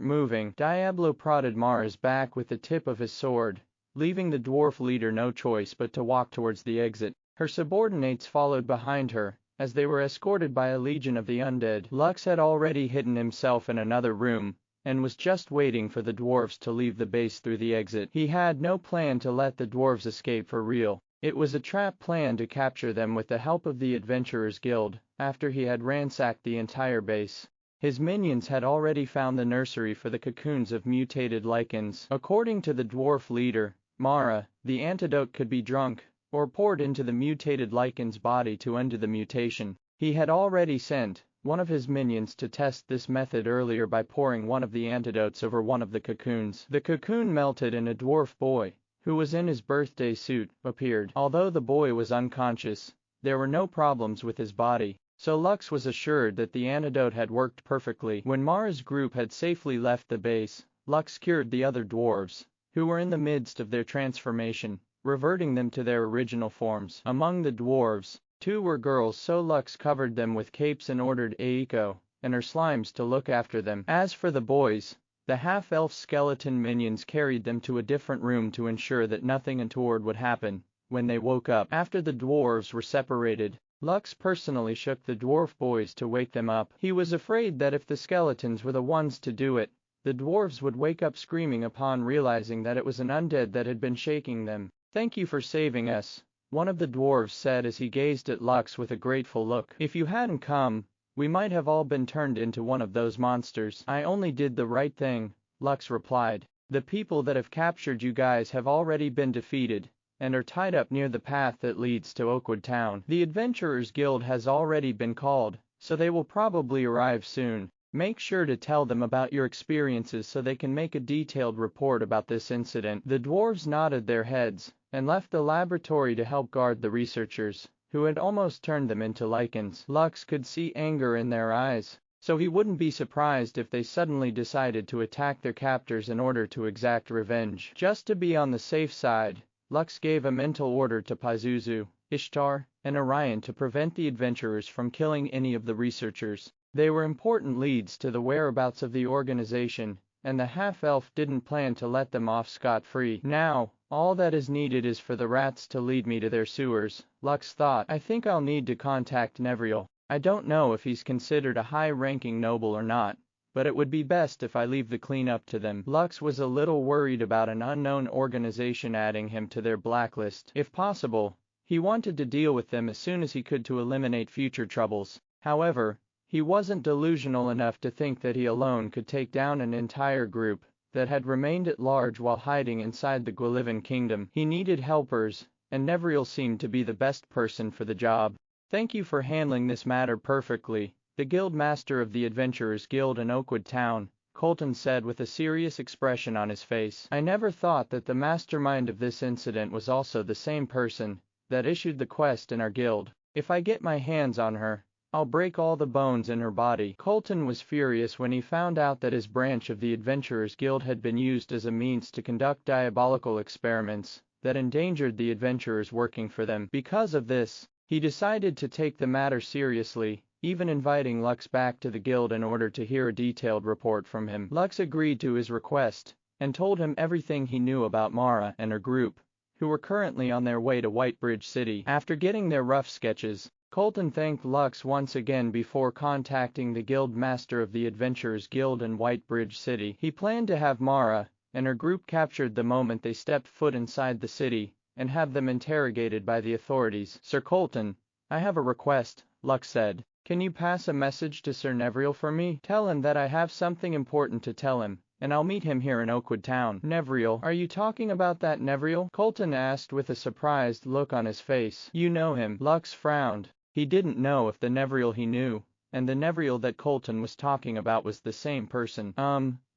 moving." Diablo prodded Mara's back with the tip of his sword, leaving the dwarf leader no choice but to walk towards the exit. Her subordinates followed behind her, as they were escorted by a legion of the undead. Lux had already hidden himself in another room, and was just waiting for the dwarves to leave the base through the exit. He had no plan to let the dwarves escape for real. It was a trap plan to capture them with the help of the Adventurers Guild. After he had ransacked the entire base, his minions had already found the nursery for the cocoons of mutated lichens. According to the dwarf leader, Mara, the antidote could be drunk, or poured into the mutated lichen's body to undo the mutation. He had already sent one of his minions to test this method earlier by pouring one of the antidotes over one of the cocoons. The cocoon melted and a dwarf boy, who was in his birthday suit, appeared. Although the boy was unconscious, there were no problems with his body, so Lux was assured that the antidote had worked perfectly. When Mara's group had safely left the base, Lux cured the other dwarves, who were in the midst of their transformation, reverting them to their original forms. Among the dwarves, 2 were girls, so Lux covered them with capes and ordered Aiko and her slimes to look after them. As for the boys, the half-elf skeleton minions carried them to a different room to ensure that nothing untoward would happen when they woke up. After the dwarves were separated, Lux personally shook the dwarf boys to wake them up. He was afraid that if the skeletons were the ones to do it, the dwarves would wake up screaming upon realizing that it was an undead that had been shaking them. "Thank you for saving us," one of the dwarves said as he gazed at Lux with a grateful look. "If you hadn't come, we might have all been turned into one of those monsters." "I only did the right thing," Lux replied. "The people that have captured you guys have already been defeated, and are tied up near the path that leads to Oakwood Town. The Adventurers Guild has already been called, so they will probably arrive soon. Make sure to tell them about your experiences so they can make a detailed report about this incident." The dwarves nodded their heads, and left the laboratory to help guard the researchers, who had almost turned them into lichens. Lux could see anger in their eyes, so he wouldn't be surprised if they suddenly decided to attack their captors in order to exact revenge. Just to be on the safe side, Lux gave a mental order to Pazuzu, Ishtar, and Orion to prevent the adventurers from killing any of the researchers. They were important leads to the whereabouts of the organization, and the half-elf didn't plan to let them off scot-free. "Now, all that is needed is for the rats to lead me to their sewers," Lux thought. "I think I'll need to contact Nevriel. I don't know if he's considered a high-ranking noble or not, but it would be best if I leave the cleanup to them." Lux was a little worried about an unknown organization adding him to their blacklist. If possible, he wanted to deal with them as soon as he could to eliminate future troubles. However, he wasn't delusional enough to think that he alone could take down an entire group that had remained at large while hiding inside the Gwillivan kingdom. He needed helpers, and Nevriel seemed to be the best person for the job. "Thank you for handling this matter perfectly," the guild master of the Adventurers Guild in Oakwood Town, Colton said with a serious expression on his face. "I never thought that the mastermind of this incident was also the same person that issued the quest in our guild. If I get my hands on her, I'll break all the bones in her body." Colton was furious when he found out that his branch of the Adventurers Guild had been used as a means to conduct diabolical experiments that endangered the adventurers working for them. Because of this, he decided to take the matter seriously, even inviting Lux back to the guild in order to hear a detailed report from him. Lux agreed to his request, and told him everything he knew about Mara and her group, who were currently on their way to Whitebridge City. After getting their rough sketches, Colton thanked Lux once again before contacting the guild master of the Adventurers Guild in Whitebridge City. He planned to have Mara and her group captured the moment they stepped foot inside the city, and have them interrogated by the authorities. Sir Colton, I have a request, Lux said. Can you pass a message to Sir Nevriel for me? Tell him that I have something important to tell him, and I'll meet him here in Oakwood Town. Nevriel, are you talking about that Nevriel? Colton asked with a surprised look on his face. You know him. Lux frowned. He didn't know if the Nevriel he knew, and the Nevriel that Colton was talking about was the same person.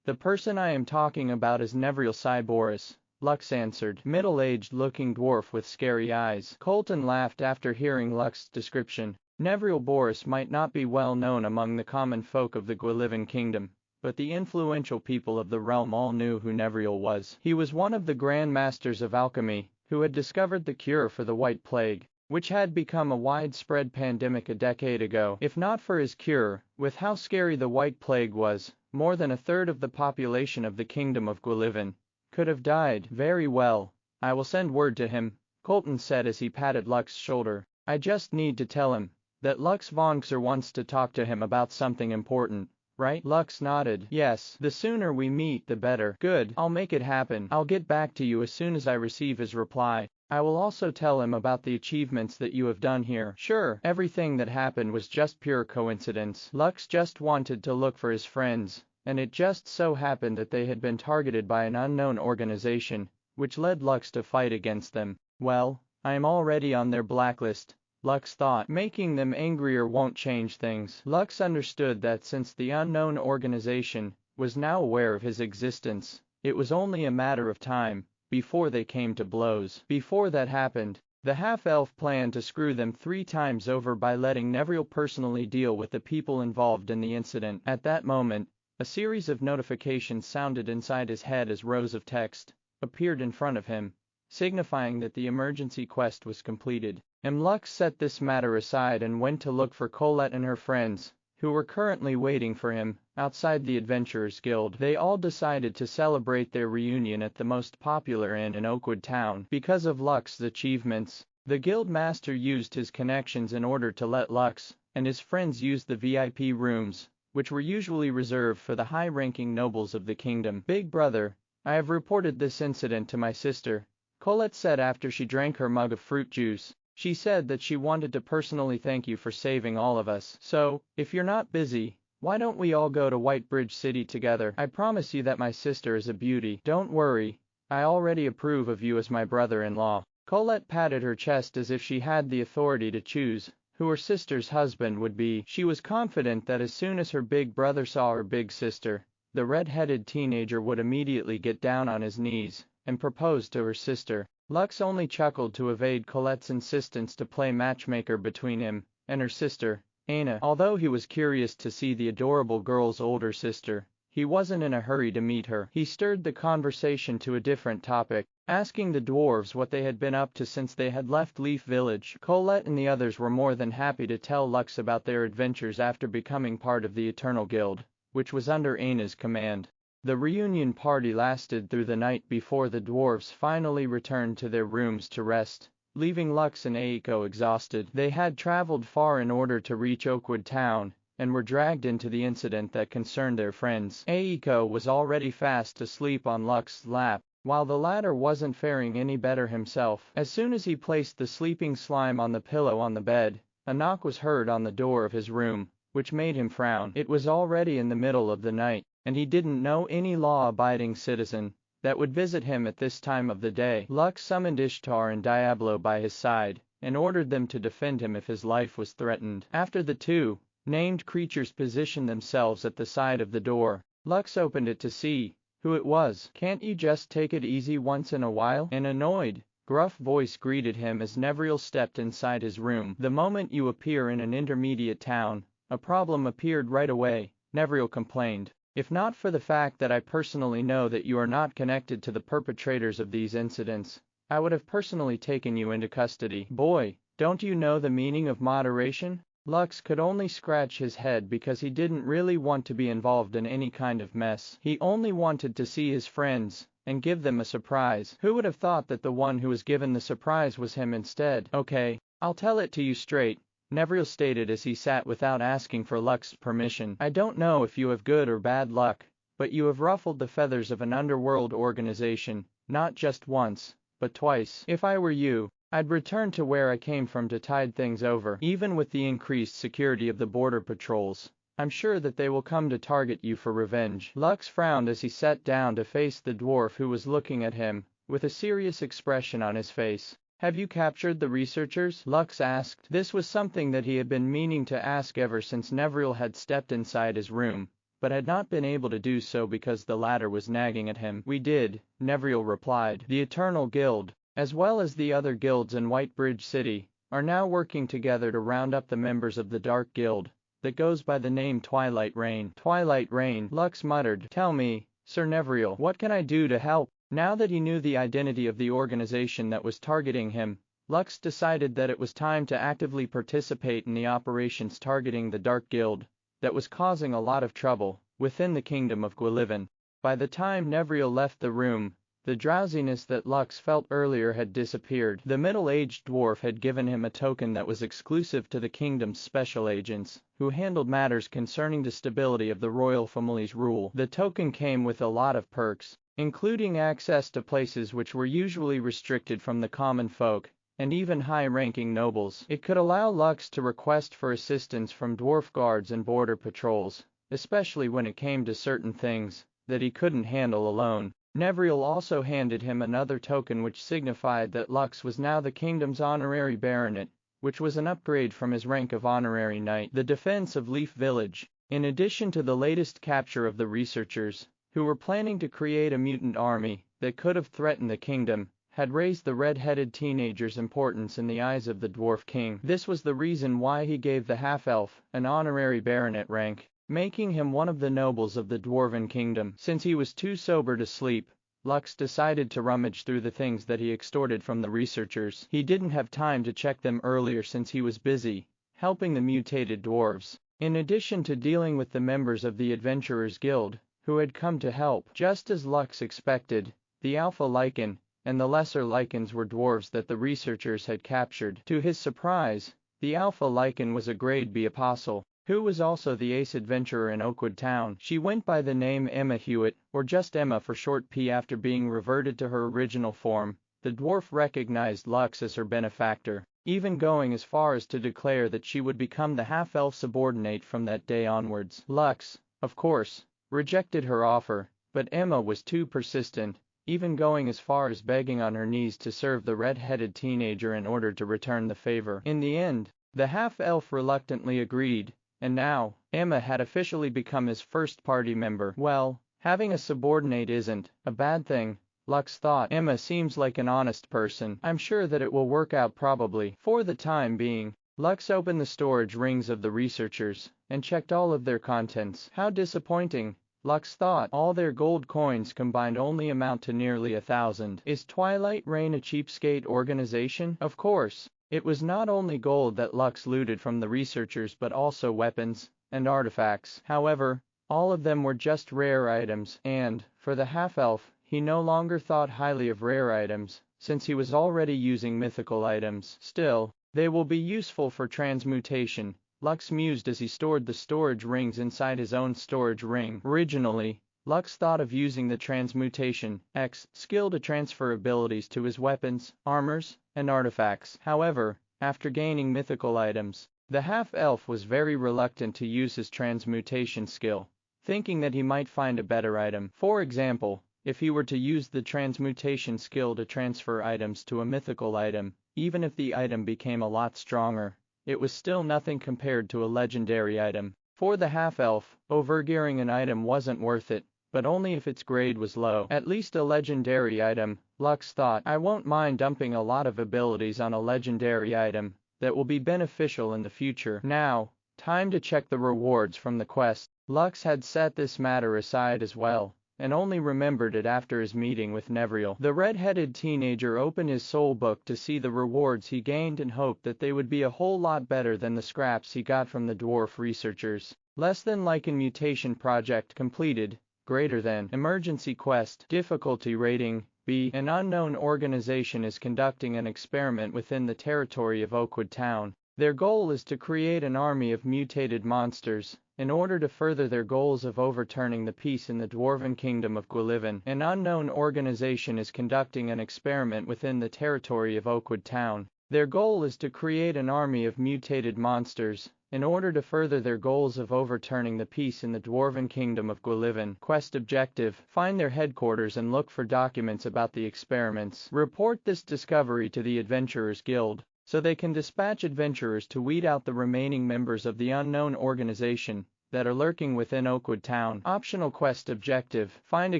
The person I am talking about is Nevriel Cyboris, Lux answered, middle-aged looking dwarf with scary eyes. Colton laughed after hearing Lux's description. Nevriel Boris might not be well known among the common folk of the Gwillivan kingdom, but the influential people of the realm all knew who Nevriel was. He was one of the Grand Masters of Alchemy, who had discovered the cure for the White Plague, which had become a widespread pandemic a decade ago. If not for his cure, with how scary the White Plague was, more than a third of the population of the Kingdom of Gwillivan could have died. Very well, I will send word to him, Colton said as he patted Lux's shoulder. I just need to tell him that Lux von Xer wants to talk to him about something important, right? Lux nodded. Yes, the sooner we meet the better. Good, I'll make it happen. I'll get back to you as soon as I receive his reply. I will also tell him about the achievements that you have done here. Sure, everything that happened was just pure coincidence. Lux just wanted to look for his friends, and it just so happened that they had been targeted by an unknown organization, which led Lux to fight against them. Well, I am already on their blacklist, Lux thought. Making them angrier won't change things. Lux understood that since the unknown organization was now aware of his existence, it was only a matter of time before they came to blows. Before that happened, the half-elf planned to screw them 3 times over by letting Nevriel personally deal with the people involved in the incident. At that moment, a series of notifications sounded inside his head as rows of text appeared in front of him, signifying that the emergency quest was completed. Lux set this matter aside and went to look for Colette and her friends, who were currently waiting for him outside the Adventurers Guild. They all decided to celebrate their reunion at the most popular inn in Oakwood Town. Because of Lux's achievements, the guild master used his connections in order to let Lux and his friends use the VIP rooms, which were usually reserved for the high-ranking nobles of the kingdom. Big brother, I have reported this incident to my sister, Colette said after she drank her mug of fruit juice. She said that she wanted to personally thank you for saving all of us. So, if you're not busy, why don't we all go to Whitebridge City together? I promise you that my sister is a beauty. Don't worry, I already approve of you as my brother-in-law. Colette patted her chest as if she had the authority to choose who her sister's husband would be. She was confident that as soon as her big brother saw her big sister, the red-headed teenager would immediately get down on his knees and propose to her sister. Lux only chuckled to evade Colette's insistence to play matchmaker between him and her sister, Anna. Although he was curious to see the adorable girl's older sister, he wasn't in a hurry to meet her. He stirred the conversation to a different topic, asking the dwarves what they had been up to since they had left Leaf Village. Colette and the others were more than happy to tell Lux about their adventures after becoming part of the Eternal Guild, which was under Anna's command. The reunion party lasted through the night before the dwarves finally returned to their rooms to rest, leaving Lux and Aiko exhausted. They had traveled far in order to reach Oakwood Town, and were dragged into the incident that concerned their friends. Aiko was already fast asleep on Lux's lap, while the latter wasn't faring any better himself. As soon as he placed the sleeping slime on the pillow on the bed, a knock was heard on the door of his room, which made him frown. It was already in the middle of the night, and he didn't know any law-abiding citizen that would visit him at this time of the day. Lux summoned Ishtar and Diablo by his side, and ordered them to defend him if his life was threatened. After the two named creatures positioned themselves at the side of the door, Lux opened it to see who it was. Can't you just take it easy once in a while? An annoyed, gruff voice greeted him as Nevriel stepped inside his room. The moment you appear in an intermediate town, a problem appeared right away, Nevriel complained. If not for the fact that I personally know that you are not connected to the perpetrators of these incidents, I would have personally taken you into custody. Boy, don't you know the meaning of moderation? Lux could only scratch his head because he didn't really want to be involved in any kind of mess. He only wanted to see his friends and give them a surprise. Who would have thought that the one who was given the surprise was him instead? Okay, I'll tell it to you straight, Neville stated as he sat without asking for Lux's permission. I don't know if you have good or bad luck, but you have ruffled the feathers of an underworld organization, not just once, but twice. If I were you, I'd return to where I came from to tide things over. Even with the increased security of the border patrols, I'm sure that they will come to target you for revenge. Lux frowned as he sat down to face the dwarf who was looking at him, with a serious expression on his face. Have you captured the researchers? Lux asked. This was something that he had been meaning to ask ever since Neville had stepped inside his room, but had not been able to do so because the latter was nagging at him. We did, Neville replied. The Eternal Guild, as well as the other guilds in Whitebridge City, are now working together to round up the members of the Dark Guild that goes by the name Twilight Reign. Twilight Reign, Lux muttered. Tell me, Sir Neville, what can I do to help? Now that he knew the identity of the organization that was targeting him, Lux decided that it was time to actively participate in the operations targeting the Dark Guild that was causing a lot of trouble within the kingdom of Gwillivan. By the time Neville left the room, the drowsiness that Lux felt earlier had disappeared. The middle-aged dwarf had given him a token that was exclusive to the kingdom's special agents, who handled matters concerning the stability of the royal family's rule. The token came with a lot of perks, including access to places which were usually restricted from the common folk, and even high-ranking nobles. It could allow Lux to request for assistance from dwarf guards and border patrols, especially when it came to certain things that he couldn't handle alone. Neville also handed him another token which signified that Lux was now the kingdom's honorary baronet, which was an upgrade from his rank of honorary knight. The defense of Leaf Village, in addition to the latest capture of the researchers, who were planning to create a mutant army that could have threatened the kingdom, had raised the red-headed teenager's importance in the eyes of the Dwarf King. This was the reason why he gave the half-elf an honorary baronet rank, making him one of the nobles of the Dwarven Kingdom. Since he was too sober to sleep, Lux decided to rummage through the things that he extorted from the researchers. He didn't have time to check them earlier since he was busy helping the mutated dwarves, in addition to dealing with the members of the Adventurers Guild, who had come to help. Just as Lux expected, the Alpha Lichen and the Lesser Lichens were dwarves that the researchers had captured. To his surprise, the Alpha Lichen was a Grade B apostle, who was also the ace adventurer in Oakwood Town. She went by the name Emma Hewitt, or just Emma for short. After being reverted to her original form, the dwarf recognized Lux as her benefactor, even going as far as to declare that she would become the half-elf subordinate from that day onwards. Lux, of course, rejected her offer, but Emma was too persistent, even going as far as begging on her knees to serve the red-headed teenager in order to return the favor. In the end, the half-elf reluctantly agreed, and now, Emma had officially become his first party member. Well, having a subordinate isn't a bad thing, Lux thought. Emma seems like an honest person. I'm sure that it will work out probably. For the time being, Lux opened the storage rings of the researchers and checked all of their contents. How disappointing, Lux thought. All their gold coins combined only amount to nearly 1,000. Is Twilight Reign a cheapskate organization? Of course. It was not only gold that Lux looted from the researchers but also weapons and artifacts. However, all of them were just rare items, and, for the half-elf, he no longer thought highly of rare items, since he was already using mythical items. Still, they will be useful for transmutation, Lux mused as he stored the storage rings inside his own storage ring. Originally, Lux thought of using the Transmutation X skill to transfer abilities to his weapons, armors, and artifacts. However, after gaining mythical items, the half-elf was very reluctant to use his transmutation skill, thinking that he might find a better item. For example, if he were to use the transmutation skill to transfer items to a mythical item, even if the item became a lot stronger, it was still nothing compared to a legendary item. For the half-elf, overgearing an item wasn't worth it, but only if its grade was low. At least a legendary item, Lux thought. I won't mind dumping a lot of abilities on a legendary item that will be beneficial in the future. Now, time to check the rewards from the quest. Lux had set this matter aside as well, and only remembered it after his meeting with Nevriel. The red-headed teenager opened his soul book to see the rewards he gained and hoped that they would be a whole lot better than the scraps he got from the dwarf researchers. Less than lichen mutation project completed, greater than emergency quest, difficulty rating B. An unknown organization is conducting an experiment within the territory of Oakwood Town. Their goal is to create an army of mutated monsters, in order to further their goals of overturning the peace in the dwarven kingdom of Gwillivan. An unknown organization is conducting an experiment within the territory of Oakwood Town. Their goal is to create an army of mutated monsters, in order to further their goals of overturning the peace in the dwarven kingdom of Gwillivan. Quest objective: find their headquarters and look for documents about the experiments. Report this discovery to the Adventurers Guild, so they can dispatch adventurers to weed out the remaining members of the unknown organization that are lurking within Oakwood Town. Optional quest objective: find a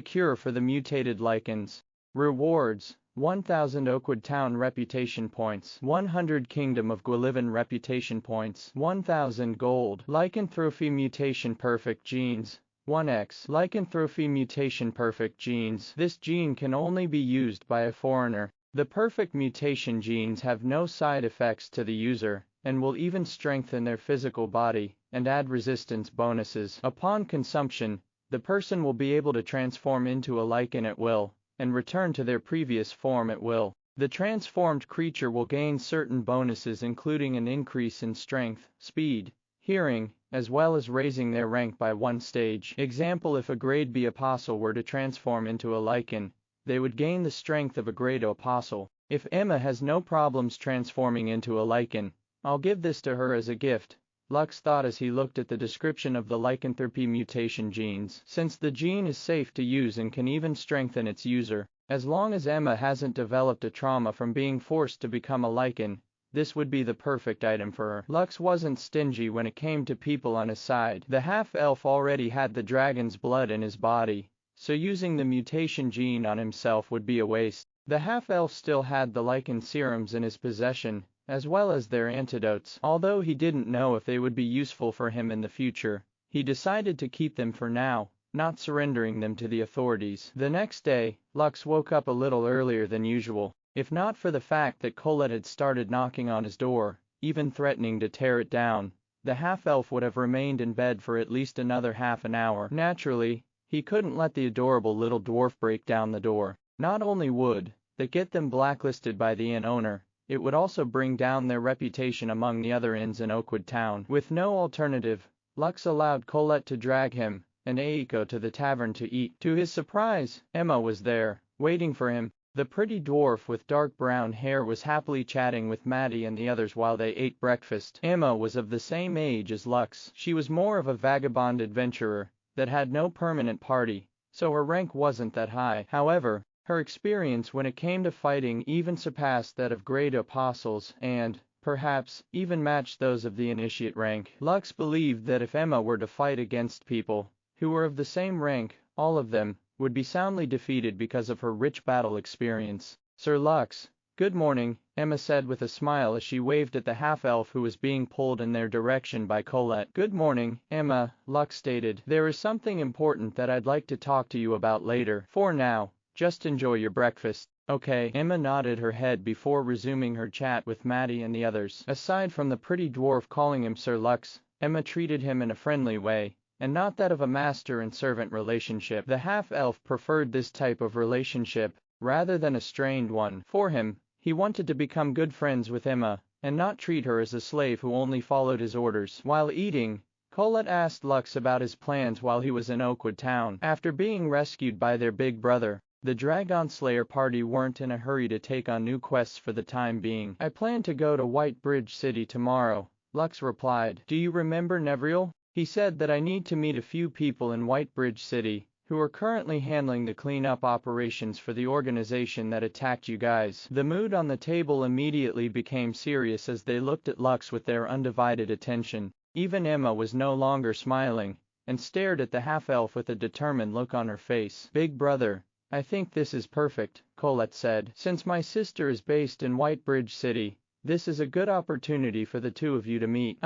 cure for the mutated lichens. Rewards: 1000 Oakwood Town reputation points, 100 Kingdom of Gwillivan reputation points, 1000 gold. Lycanthropy mutation perfect genes, 1x. Lycanthropy mutation perfect genes. This gene can only be used by a foreigner. The perfect mutation genes have no side effects to the user, and will even strengthen their physical body, and add resistance bonuses. Upon consumption, the person will be able to transform into a lichen at will, and return to their previous form at will. The transformed creature will gain certain bonuses including an increase in strength, speed, hearing, as well as raising their rank by 1 stage. Example: if a grade B apostle were to transform into a lichen, they would gain the strength of a grade O apostle. If Emma has no problems transforming into a lichen, I'll give this to her as a gift, Lux thought as he looked at the description of the lycanthropy mutation genes. Since the gene is safe to use and can even strengthen its user, as long as Emma hasn't developed a trauma from being forced to become a lichen, this would be the perfect item for her. Lux wasn't stingy when it came to people on his side. The half-elf already had the dragon's blood in his body, so using the mutation gene on himself would be a waste. The half-elf still had the lichen serums in his possession, as well as their antidotes. Although he didn't know if they would be useful for him in the future, he decided to keep them for now, not surrendering them to the authorities. The next day, Lux woke up a little earlier than usual. If not for the fact that Colette had started knocking on his door, even threatening to tear it down, the half-elf would have remained in bed for at least another half an hour. Naturally, he couldn't let the adorable little dwarf break down the door. Not only would that get them blacklisted by the inn owner, it would also bring down their reputation among the other inns in Oakwood Town. With no alternative, Lux allowed Colette to drag him and Eiko to the tavern to eat. To his surprise, Emma was there, waiting for him. The pretty dwarf with dark brown hair was happily chatting with Maddie and the others while they ate breakfast. Emma was of the same age as Lux. She was more of a vagabond adventurer that had no permanent party, so her rank wasn't that high. However, her experience when it came to fighting even surpassed that of great apostles and, perhaps, even matched those of the initiate rank. Lux believed that if Emma were to fight against people who were of the same rank, all of them would be soundly defeated because of her rich battle experience. Sir Lux, good morning, Emma said with a smile as she waved at the half-elf who was being pulled in their direction by Colette. Good morning, Emma, Lux stated. There is something important that I'd like to talk to you about later. For now, just enjoy your breakfast. Okay. Emma nodded her head before resuming her chat with Maddie and the others. Aside from the pretty dwarf calling him Sir Lux, Emma treated him in a friendly way, and not that of a master and servant relationship. The half-elf preferred this type of relationship, rather than a strained one. For him, he wanted to become good friends with Emma, and not treat her as a slave who only followed his orders. While eating, Colette asked Lux about his plans while he was in Oakwood Town. After being rescued by their big brother, the Dragon Slayer party weren't in a hurry to take on new quests for the time being. I plan to go to White Bridge City tomorrow, Lux replied. Do you remember Nevriel? He said that I need to meet a few people in White Bridge City who are currently handling the cleanup operations for the organization that attacked you guys. The mood on the table immediately became serious as they looked at Lux with their undivided attention. Even Emma was no longer smiling, and stared at the half-elf with a determined look on her face. Big brother, I think this is perfect, Colette said. Since my sister is based in White Bridge City, this is a good opportunity for the two of you to meet.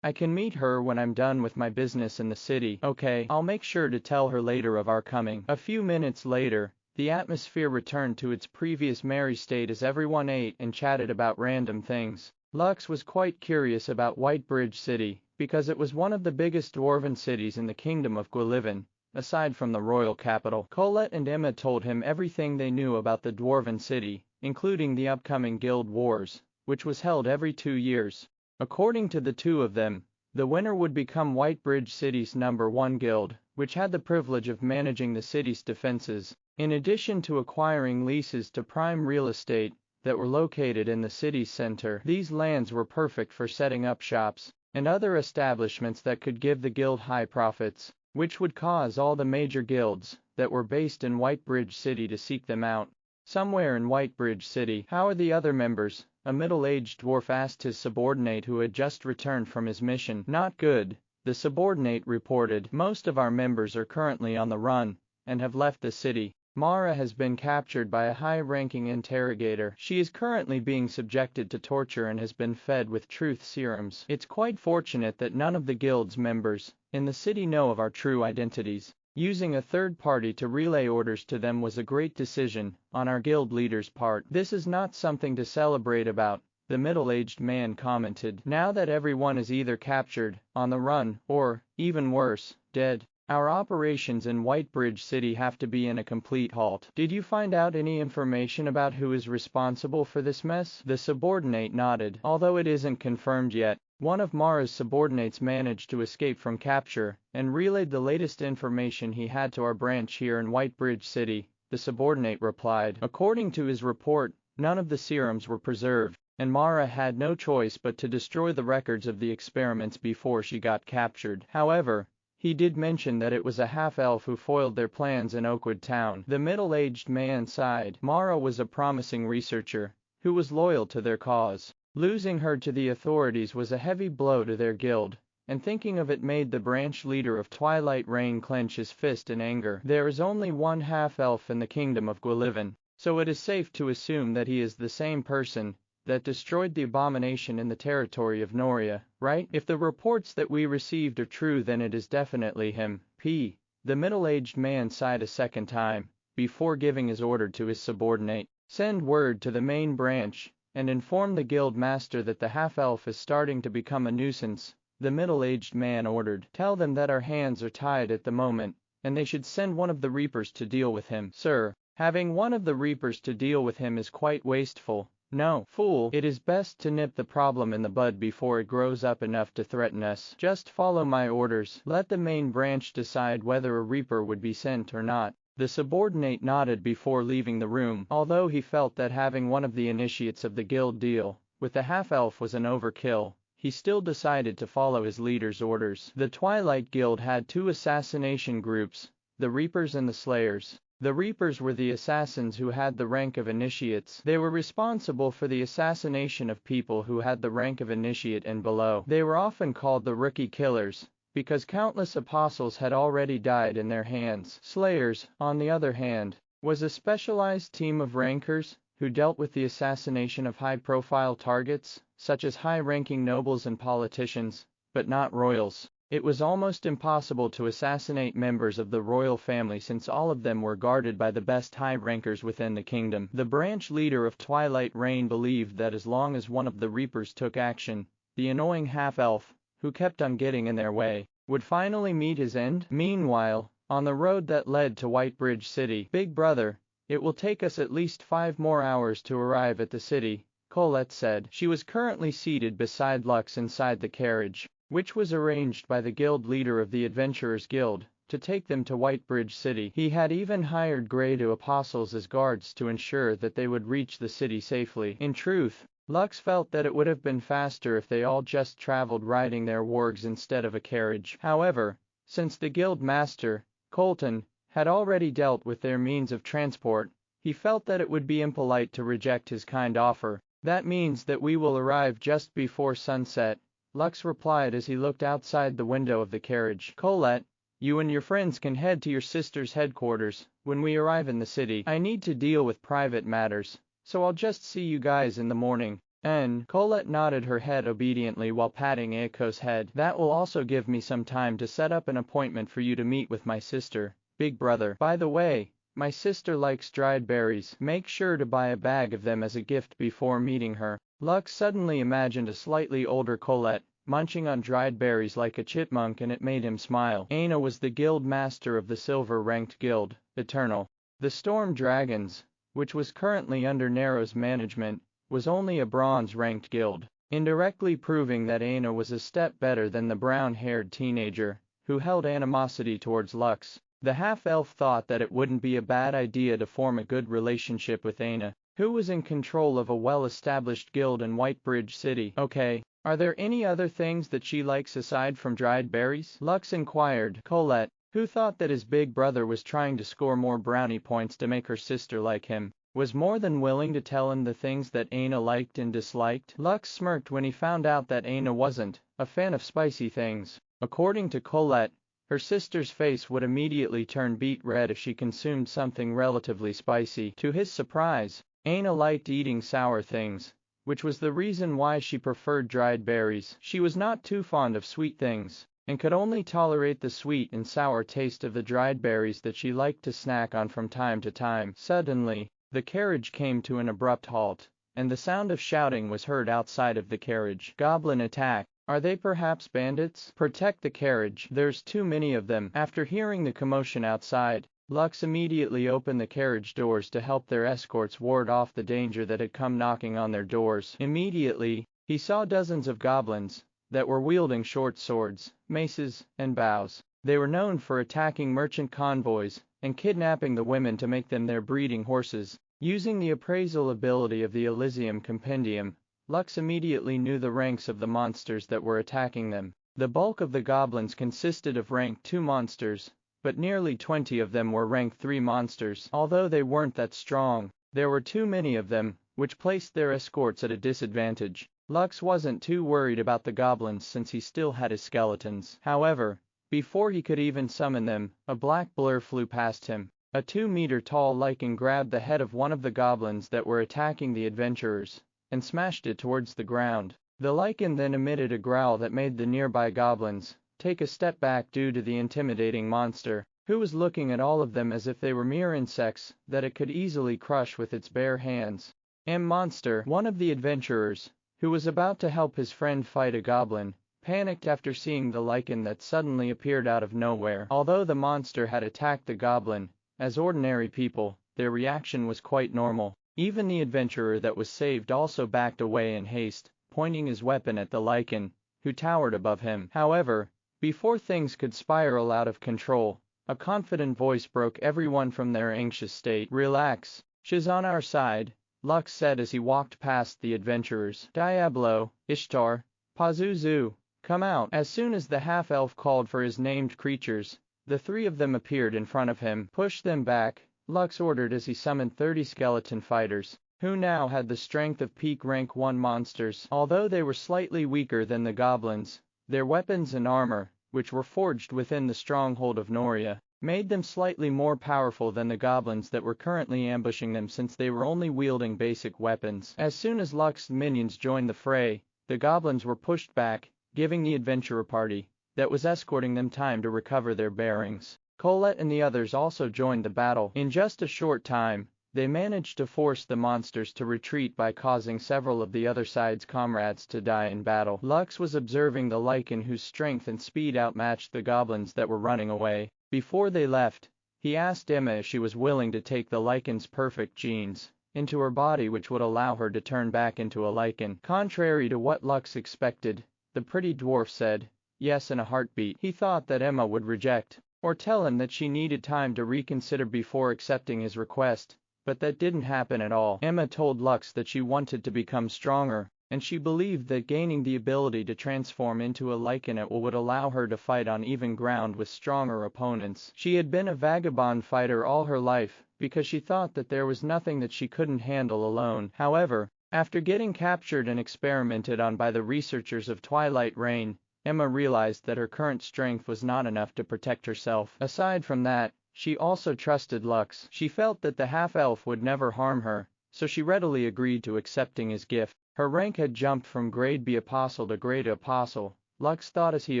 I can meet her when I'm done with my business in the city. Okay, I'll make sure to tell her later of our coming. A few minutes later, the atmosphere returned to its previous merry state as everyone ate and chatted about random things. Lux was quite curious about Whitebridge City, because it was one of the biggest dwarven cities in the kingdom of Gwillivan, aside from the royal capital. Colette and Emma told him everything they knew about the dwarven city, including the upcoming guild wars, which was held every 2 years. According to the two of them, the winner would become Whitebridge City's #1 guild, which had the privilege of managing the city's defenses, in addition to acquiring leases to prime real estate that were located in the city's center. These lands were perfect for setting up shops and other establishments that could give the guild high profits, which would cause all the major guilds that were based in Whitebridge City to seek them out. Somewhere in Whitebridge City. How are the other members? A middle-aged dwarf asked his subordinate who had just returned from his mission. Not good, the subordinate reported. Most of our members are currently on the run and have left the city. Mara has been captured by a high-ranking interrogator. She is currently being subjected to torture and has been fed with truth serums. It's quite fortunate that none of the guild's members in the city know of our true identities. Using a third party to relay orders to them was a great decision on our guild leader's part. This is not something to celebrate about, the middle-aged man commented. Now that everyone is either captured, on the run, or, even worse, dead, our operations in Whitebridge City have to be in a complete halt. Did you find out any information about who is responsible for this mess? The subordinate nodded. Although it isn't confirmed yet, one of Mara's subordinates managed to escape from capture and relayed the latest information he had to our branch here in Whitebridge City, the subordinate replied. According to his report, none of the serums were preserved, and Mara had no choice but to destroy the records of the experiments before she got captured. However, he did mention that it was a half-elf who foiled their plans in Oakwood Town. The middle-aged man sighed. Mara was a promising researcher who was loyal to their cause. Losing her to the authorities was a heavy blow to their guild, and thinking of it made the branch leader of Twilight Rain clench his fist in anger. There is only one half-elf in the kingdom of Gwillivan, so it is safe to assume that he is the same person that destroyed the abomination in the territory of Noria, right? If the reports that we received are true, then it is definitely him. The middle-aged man sighed a second time, before giving his order to his subordinate. Send word to the main branch, and inform the guild master that the half-elf is starting to become a nuisance, the middle-aged man ordered. Tell them that our hands are tied at the moment, and they should send one of the reapers to deal with him. Sir, having one of the reapers to deal with him is quite wasteful. No, fool, it is best to nip the problem in the bud before it grows up enough to threaten us. Just follow my orders. Let the main branch decide whether a reaper would be sent or not. The subordinate nodded before leaving the room. Although he felt that having one of the initiates of the guild deal with the half-elf was an overkill, he still decided to follow his leader's orders. The Twilight Guild had two assassination groups, the Reapers and the Slayers. The Reapers were the assassins who had the rank of initiates. They were responsible for the assassination of people who had the rank of initiate and below. They were often called the Rookie Killers, because countless apostles had already died in their hands. Slayers, on the other hand, was a specialized team of rankers who dealt with the assassination of high-profile targets, such as high-ranking nobles and politicians, but not royals. It was almost impossible to assassinate members of the royal family since all of them were guarded by the best high-rankers within the kingdom. The branch leader of Twilight Rain believed that as long as one of the Reapers took action, the annoying half-elf, who kept on getting in their way, would finally meet his end. Meanwhile, on the road that led to Whitebridge City, Big Brother, it will take us at least 5 more hours to arrive at the city, Colette said. She was currently seated beside Lux inside the carriage, which was arranged by the guild leader of the Adventurers Guild, to take them to Whitebridge City. He had even hired Grey to Apostles as guards to ensure that they would reach the city safely. In truth, Lux felt that it would have been faster if they all just traveled riding their wargs instead of a carriage. However, since the guild master, Colton, had already dealt with their means of transport, he felt that it would be impolite to reject his kind offer. That means that we will arrive just before sunset, Lux replied as he looked outside the window of the carriage. Colette, you and your friends can head to your sister's headquarters when we arrive in the city. I need to deal with private matters, so I'll just see you guys in the morning. Colette nodded her head obediently while patting Aiko's head. That will also give me some time to set up an appointment for you to meet with my sister, big brother. By the way, my sister likes dried berries. Make sure to buy a bag of them as a gift before meeting her. Lux suddenly imagined a slightly older Colette, munching on dried berries like a chipmunk, and it made him smile. Aina was the guild master of the silver-ranked guild, Eternal. The Storm Dragons, which was currently under Nero's management, was only a bronze-ranked guild, indirectly proving that Aina was a step better than the brown-haired teenager, who held animosity towards Lux. The half-elf thought that it wouldn't be a bad idea to form a good relationship with Aina, who was in control of a well-established guild in Whitebridge City. Okay, are there any other things that she likes aside from dried berries? Lux inquired. Colette, who thought that his big brother was trying to score more brownie points to make her sister like him, was more than willing to tell him the things that Aina liked and disliked. Lux smirked when he found out that Aina wasn't a fan of spicy things. According to Colette, her sister's face would immediately turn beet red if she consumed something relatively spicy. To his surprise, Aina liked eating sour things, which was the reason why she preferred dried berries. She was not too fond of sweet things, and could only tolerate the sweet and sour taste of the dried berries that she liked to snack on from time to time. Suddenly, the carriage came to an abrupt halt, and the sound of shouting was heard outside of the carriage. Goblin attack. Are they perhaps bandits? Protect the carriage. There's too many of them. After hearing the commotion outside, Lux immediately opened the carriage doors to help their escorts ward off the danger that had come knocking on their doors. Immediately, he saw dozens of goblins that were wielding short swords, maces, and bows. They were known for attacking merchant convoys and kidnapping the women to make them their breeding horses. Using the appraisal ability of the Elysium Compendium, Lux immediately knew the ranks of the monsters that were attacking them. The bulk of the goblins consisted of rank 2 monsters, but nearly 20 of them were rank 3 monsters. Although they weren't that strong, there were too many of them, which placed their escorts at a disadvantage. Lux wasn't too worried about the goblins since he still had his skeletons. However, before he could even summon them, a black blur flew past him. A 2-meter-tall lichen grabbed the head of one of the goblins that were attacking the adventurers, and smashed it towards the ground. The lichen then emitted a growl that made the nearby goblins take a step back due to the intimidating monster, who was looking at all of them as if they were mere insects that it could easily crush with its bare hands. Monster, one of the adventurers, who was about to help his friend fight a goblin, panicked after seeing the lichen that suddenly appeared out of nowhere. Although the monster had attacked the goblin, as ordinary people, their reaction was quite normal. Even the adventurer that was saved also backed away in haste, pointing his weapon at the lichen, who towered above him. However, before things could spiral out of control, a confident voice broke everyone from their anxious state. Relax, she's on our side, Lux said as he walked past the adventurers. Diablo, Ishtar, Pazuzu, come out. As soon as the half-elf called for his named creatures, the 3 of them appeared in front of him. Push them back, Lux ordered as he summoned 30 skeleton fighters, who now had the strength of peak rank 1 monsters. Although they were slightly weaker than the goblins, their weapons and armor, which were forged within the stronghold of Noria, made them slightly more powerful than the goblins that were currently ambushing them since they were only wielding basic weapons. As soon as Lux's minions joined the fray, the goblins were pushed back, giving the adventurer party that was escorting them time to recover their bearings. Colette and the others also joined the battle. In just a short time, they managed to force the monsters to retreat by causing several of the other side's comrades to die in battle. Lux was observing the lichen whose strength and speed outmatched the goblins that were running away. Before they left, he asked Emma if she was willing to take the lichen's perfect genes into her body, which would allow her to turn back into a lichen. Contrary to what Lux expected, the pretty dwarf said yes in a heartbeat. He thought that Emma would reject, or tell him that she needed time to reconsider before accepting his request, but that didn't happen at all. Emma told Lux that she wanted to become stronger, and she believed that gaining the ability to transform into a lichen would allow her to fight on even ground with stronger opponents. She had been a vagabond fighter all her life, because she thought that there was nothing that she couldn't handle alone. However, after getting captured and experimented on by the researchers of Twilight Reign, Emma realized that her current strength was not enough to protect herself. Aside from that, she also trusted Lux. She felt that the half-elf would never harm her, so she readily agreed to accepting his gift. Her rank had jumped from grade B apostle to grade apostle, Lux thought as he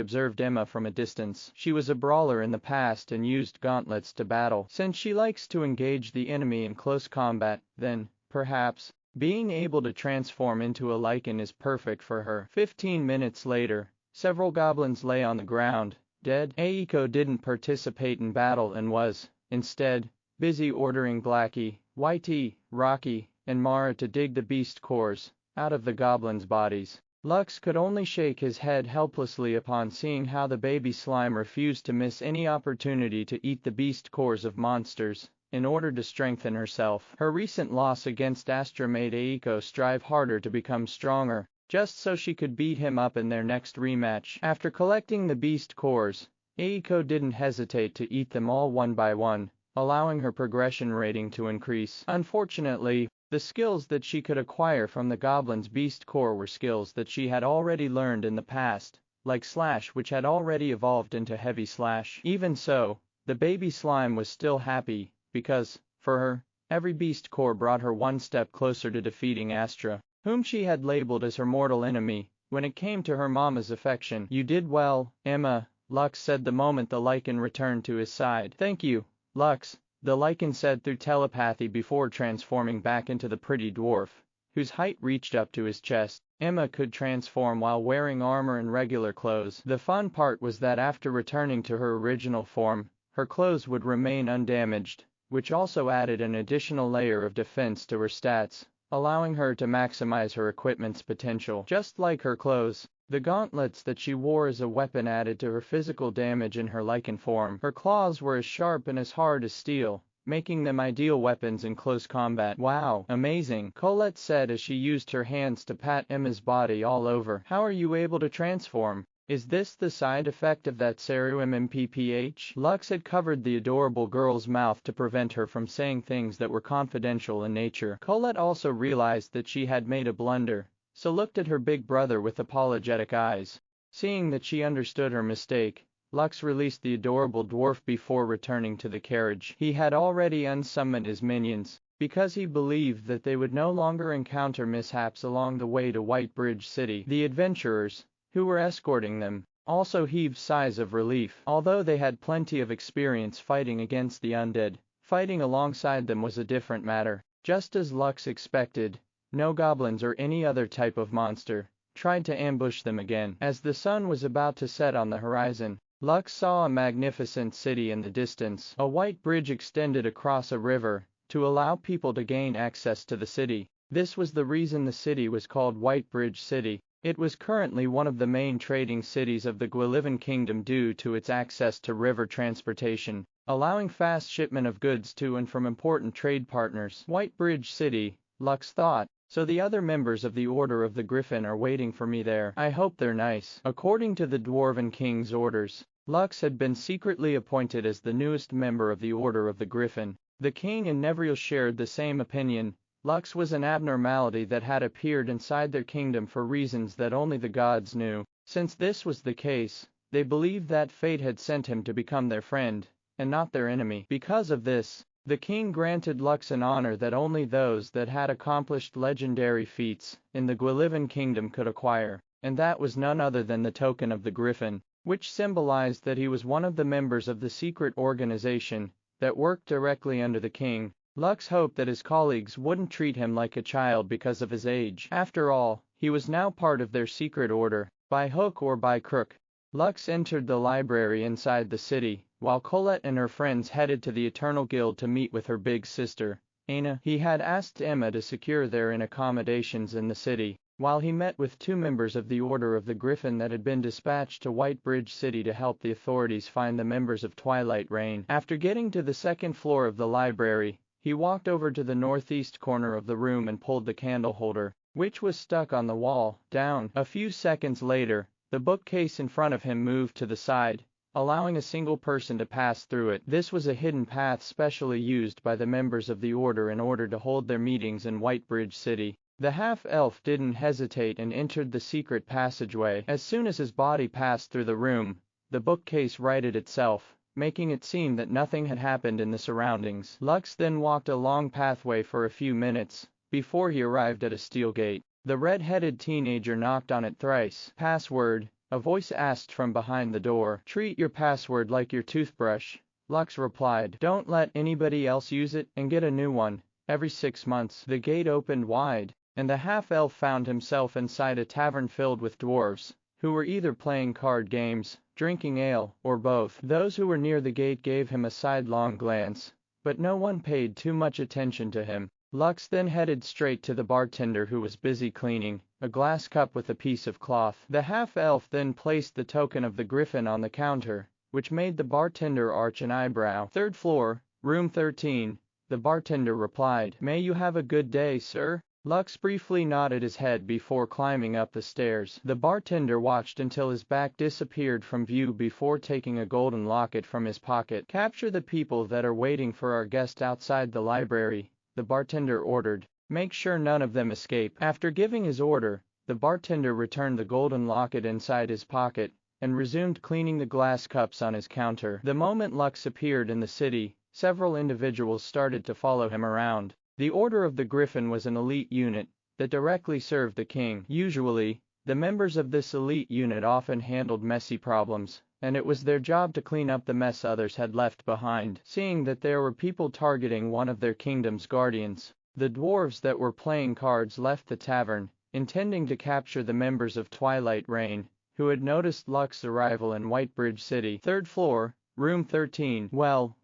observed Emma from a distance. She was a brawler in the past and used gauntlets to battle. Since she likes to engage the enemy in close combat, then, perhaps, being able to transform into a lichen is perfect for her. 15 minutes later, several goblins lay on the ground, dead. Aiko didn't participate in battle and was, instead, busy ordering Blackie, Whitey, Rocky, and Mara to dig the beast cores out of the goblins' bodies. Lux could only shake his head helplessly upon seeing how the baby slime refused to miss any opportunity to eat the beast cores of monsters in order to strengthen herself. Her recent loss against Astra made Aiko strive harder to become stronger, just so she could beat him up in their next rematch. After collecting the beast cores, Aiko didn't hesitate to eat them all one by one, allowing her progression rating to increase. Unfortunately, the skills that she could acquire from the goblin's beast core were skills that she had already learned in the past, like Slash, which had already evolved into Heavy Slash. Even so, the baby slime was still happy, because, for her, every beast core brought her one step closer to defeating Astra, whom she had labeled as her mortal enemy. When it came to her mama's affection, "You did well, Emma," Lux said the moment the lichen returned to his side. "Thank you, Lux," the lichen said through telepathy before transforming back into the pretty dwarf, whose height reached up to his chest. Emma could transform while wearing armor and regular clothes. The fun part was that after returning to her original form, her clothes would remain undamaged, which also added an additional layer of defense to her stats, allowing her to maximize her equipment's potential. Just like her clothes, the gauntlets that she wore as a weapon added to her physical damage in her lichen form. Her claws were as sharp and as hard as steel, making them ideal weapons in close combat. "Wow, amazing," Colette said as she used her hands to pat Emma's body all over. "How are you able to transform? Is this the side effect of that serum MMPPH?" Lux had covered the adorable girl's mouth to prevent her from saying things that were confidential in nature. Colette also realized that she had made a blunder, so looked at her big brother with apologetic eyes. Seeing that she understood her mistake, Lux released the adorable dwarf before returning to the carriage. He had already unsummoned his minions, because he believed that they would no longer encounter mishaps along the way to White Bridge City. The adventurers, who were escorting them, also heaved sighs of relief. Although they had plenty of experience fighting against the undead, fighting alongside them was a different matter. Just as Lux expected, no goblins or any other type of monster tried to ambush them again. As the sun was about to set on the horizon, Lux saw a magnificent city in the distance. A white bridge extended across a river to allow people to gain access to the city. This was the reason the city was called White Bridge City. It was currently one of the main trading cities of the Gwillivan Kingdom due to its access to river transportation, allowing fast shipment of goods to and from important trade partners. White Bridge City, Lux thought. So the other members of the Order of the Griffin are waiting for me there. I hope they're nice. According to the Dwarven King's orders, Lux had been secretly appointed as the newest member of the Order of the Griffin. The King and Nevriel shared the same opinion. Lux was an abnormality that had appeared inside their kingdom for reasons that only the gods knew. Since this was the case, they believed that fate had sent him to become their friend, and not their enemy. Because of this, the king granted Lux an honor that only those that had accomplished legendary feats in the Gwillivan Kingdom could acquire, and that was none other than the token of the Griffin, which symbolized that he was one of the members of the secret organization that worked directly under the king. Lux hoped that his colleagues wouldn't treat him like a child because of his age. After all, he was now part of their secret order, by hook or by crook. Lux entered the library inside the city, while Colette and her friends headed to the Eternal Guild to meet with her big sister, Aina. He had asked Emma to secure their accommodations in the city, while he met with 2 members of the Order of the Griffin that had been dispatched to White Bridge City to help the authorities find the members of Twilight Reign. After getting to the second floor of the library, he walked over to the northeast corner of the room and pulled the candle holder, which was stuck on the wall, down. A few seconds later, the bookcase in front of him moved to the side, allowing a single person to pass through it. This was a hidden path specially used by the members of the Order in order to hold their meetings in White Bridge City. The half-elf didn't hesitate and entered the secret passageway. As soon as his body passed through the room, the bookcase righted itself, making it seem that nothing had happened in the surroundings. Lux then walked a long pathway for a few minutes, before he arrived at a steel gate. The red-headed teenager knocked on it thrice. "Password," a voice asked from behind the door. "Treat your password like your toothbrush," Lux replied. "Don't let anybody else use it, and get a new one every 6 months." The gate opened wide, and the half-elf found himself inside a tavern filled with dwarves, who were either playing card games, drinking ale, or both. Those who were near the gate gave him a sidelong glance, but no one paid too much attention to him. Lux then headed straight to the bartender, who was busy cleaning a glass cup with a piece of cloth. The half-elf then placed the token of the griffin on the counter, which made the bartender arch an eyebrow. "Third floor, room 13, the bartender replied. "May you have a good day, sir." Lux briefly nodded his head before climbing up the stairs. The bartender watched until his back disappeared from view before taking a golden locket from his pocket. "Capture the people that are waiting for our guest outside the library," the bartender ordered. "Make sure none of them escape." After giving his order, the bartender returned the golden locket inside his pocket, and resumed cleaning the glass cups on his counter. The moment Lux appeared in the city, several individuals started to follow him around. The Order of the Griffin was an elite unit that directly served the king. Usually, the members of this elite unit often handled messy problems, and it was their job to clean up the mess others had left behind. Seeing that there were people targeting one of their kingdom's guardians, the dwarves that were playing cards left the tavern, intending to capture the members of Twilight Reign, who had noticed Lux's arrival in Whitebridge City. "Third floor, room 13. Well,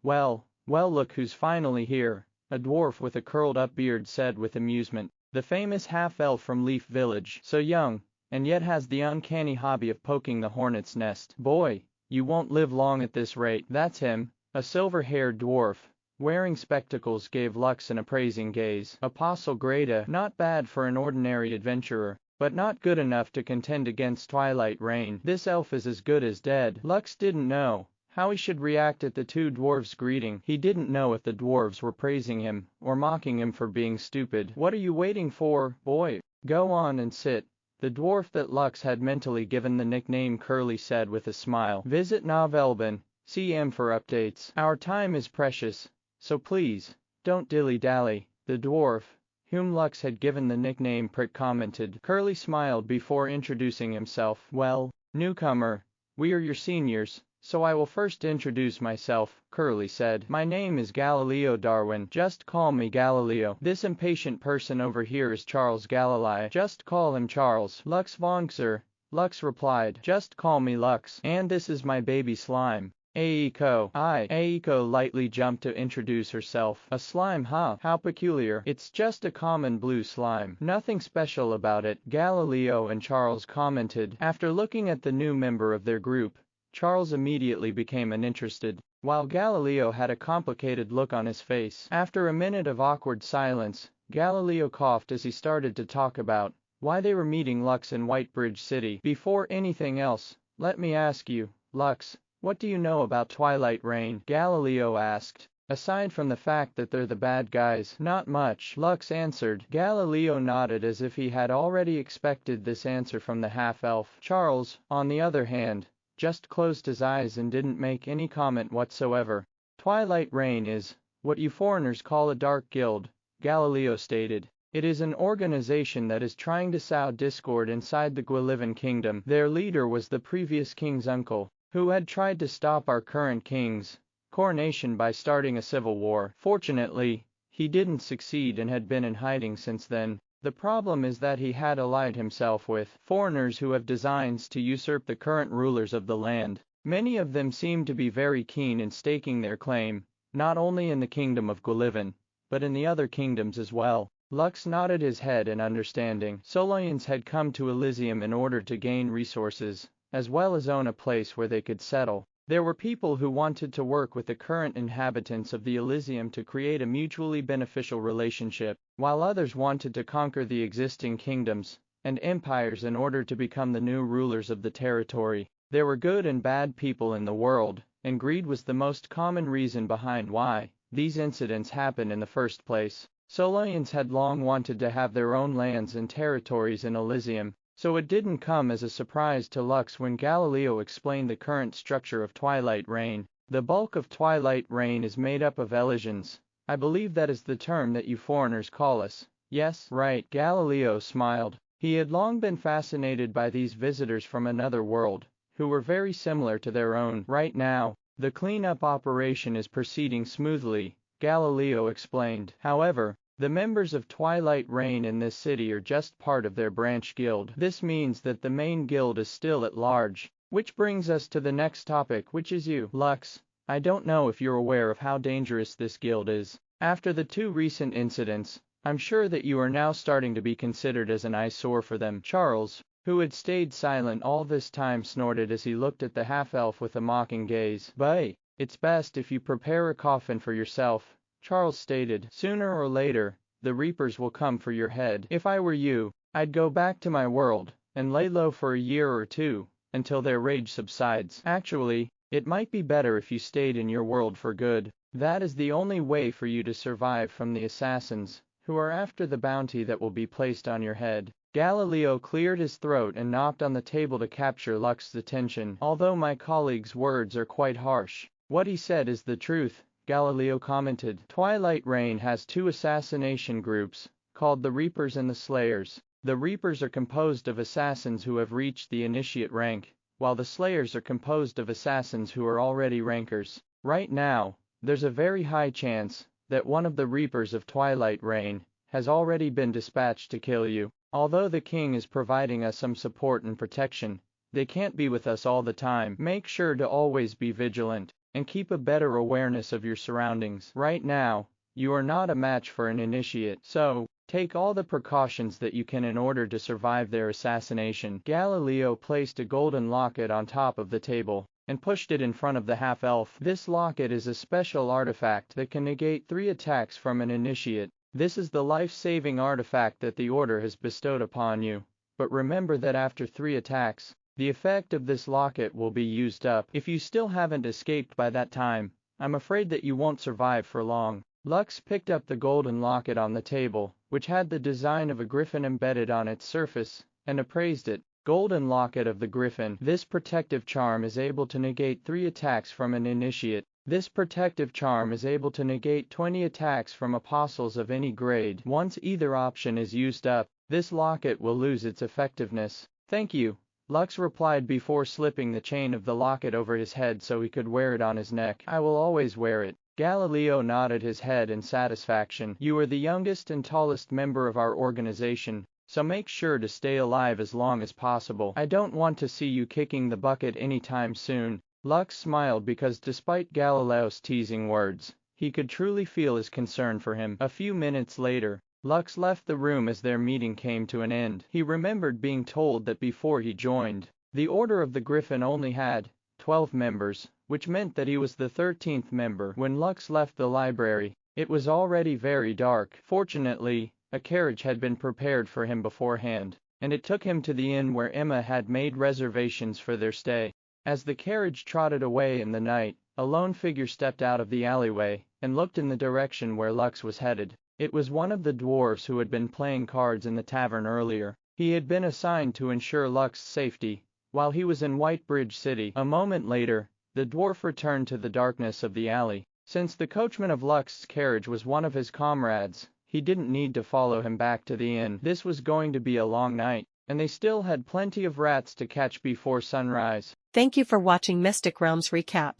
look who's finally here," a dwarf with a curled-up beard said with amusement. "The famous half-elf from Leaf Village. So young, and yet has the uncanny hobby of poking the hornet's nest. Boy, you won't live long at this rate." "That's him," a silver-haired dwarf wearing spectacles gave Lux an appraising gaze. "Apostle Greta, not bad for an ordinary adventurer, but not good enough to contend against Twilight Reign. This elf is as good as dead." Lux didn't know how he should react at the two dwarves' greeting. He didn't know if the dwarves were praising him or mocking him for being stupid. "What are you waiting for, boy? Go on and sit," the dwarf that Lux had mentally given the nickname Curly said with a smile. "Visit Novelban CM for updates. Our time is precious, so please, don't dilly-dally," the dwarf, whom Lux had given the nickname Prick, commented. Curly smiled before introducing himself. "Well, newcomer, we are your seniors, so I will first introduce myself," Curly said. "My name is Galileo Darwin. Just call me Galileo. This impatient person over here is Charles Galilei. Just call him Charles." "Lux Vongser," Lux replied. "Just call me Lux. And this is my baby slime, Aiko." Aiko lightly jumped to introduce herself. "A slime, huh? How peculiar." "It's just a common blue slime. Nothing special about it," Galileo and Charles commented. After looking at the new member of their group, Charles immediately became uninterested, while Galileo had a complicated look on his face. After a minute of awkward silence, Galileo coughed as he started to talk about why they were meeting Lux in Whitebridge City. "Before anything else, let me ask you, Lux, what do you know about Twilight Reign?" Galileo asked. "Aside from the fact that they're the bad guys, not much," Lux answered. Galileo nodded as if he had already expected this answer from the half-elf. Charles, on the other hand, just closed his eyes and didn't make any comment whatsoever. "Twilight Reign is what you foreigners call a dark guild," Galileo stated. "It is an organization that is trying to sow discord inside the Gwillivan kingdom. Their leader was the previous king's uncle, who had tried to stop our current king's coronation by starting a civil war. Fortunately, he didn't succeed and had been in hiding since then. The problem is that he had allied himself with foreigners who have designs to usurp the current rulers of the land. Many of them seem to be very keen in staking their claim, not only in the kingdom of Gwillivan, but in the other kingdoms as well." Lux nodded his head in understanding. Solais had come to Elysium in order to gain resources, as well as own a place where they could settle. There were people who wanted to work with the current inhabitants of the Elysium to create a mutually beneficial relationship, while others wanted to conquer the existing kingdoms and empires in order to become the new rulers of the territory. There were good and bad people in the world, and greed was the most common reason behind why these incidents happened in the first place. Solais had long wanted to have their own lands and territories in Elysium, so it didn't come as a surprise to Lux when Galileo explained the current structure of Twilight Reign. "The bulk of Twilight Reign is made up of Elysians. I believe that is the term that you foreigners call us." "Yes, right," Galileo smiled. He had long been fascinated by these visitors from another world, who were very similar to their own. Right now, the cleanup operation is proceeding smoothly, Galileo explained. However, the members of Twilight Reign in this city are just part of their branch guild. This means that the main guild is still at large. Which brings us to the next topic, which is you. Lux, I don't know if you're aware of how dangerous this guild is. After the 2 recent incidents, I'm sure that you are now starting to be considered as an eyesore for them. Charles, who had stayed silent all this time, snorted as he looked at the half-elf with a mocking gaze. "Bah, it's best if you prepare a coffin for yourself," Charles stated. "Sooner or later, the Reapers will come for your head. If I were you, I'd go back to my world and lay low for a year or 2, until their rage subsides. Actually, it might be better if you stayed in your world for good. That is the only way for you to survive from the assassins, who are after the bounty that will be placed on your head." Galileo cleared his throat and knocked on the table to capture Lux's attention. "Although my colleague's words are quite harsh, what he said is the truth," Galileo commented. "Twilight Reign has 2 assassination groups, called the Reapers and the Slayers. The Reapers are composed of assassins who have reached the initiate rank, while the Slayers are composed of assassins who are already rankers. Right now, there's a very high chance that one of the Reapers of Twilight Reign has already been dispatched to kill you. Although the king is providing us some support and protection, they can't be with us all the time. Make sure to always be vigilant, and keep a better awareness of your surroundings. Right now, you are not a match for an initiate, so take all the precautions that you can in order to survive their assassination." Galileo placed a golden locket on top of the table and pushed it in front of the half-elf. "This locket is a special artifact that can negate 3 attacks from an initiate. This is the life-saving artifact that the Order has bestowed upon you, but remember that after 3 attacks, the effect of this locket will be used up. If you still haven't escaped by that time, I'm afraid that you won't survive for long." Lux picked up the golden locket on the table, which had the design of a griffin embedded on its surface, and appraised it. "Golden locket of the griffin. This protective charm is able to negate 3 attacks from an initiate. This protective charm is able to negate 20 attacks from apostles of any grade. Once either option is used up, this locket will lose its effectiveness." "Thank you," Lux replied before slipping the chain of the locket over his head so he could wear it on his neck. "I will always wear it." Galileo nodded his head in satisfaction. "You are the youngest and tallest member of our organization, so make sure to stay alive as long as possible. I don't want to see you kicking the bucket anytime soon." Lux smiled because despite Galileo's teasing words, he could truly feel his concern for him. A few minutes later, Lux left the room as their meeting came to an end. He remembered being told that before he joined, the Order of the Griffin only had 12 members, which meant that he was the 13th member. When Lux left the library, it was already very dark. Fortunately, a carriage had been prepared for him beforehand, and it took him to the inn where Emma had made reservations for their stay. As the carriage trotted away in the night, a lone figure stepped out of the alleyway and looked in the direction where Lux was headed. It was one of the dwarves who had been playing cards in the tavern earlier. He had been assigned to ensure Lux's safety while he was in Whitebridge City. A moment later, the dwarf returned to the darkness of the alley. Since the coachman of Lux's carriage was one of his comrades, he didn't need to follow him back to the inn. This was going to be a long night, and they still had plenty of rats to catch before sunrise. Thank you for watching Mystic Realms Recap.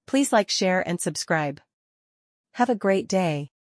Please like, share and subscribe. Have a great day.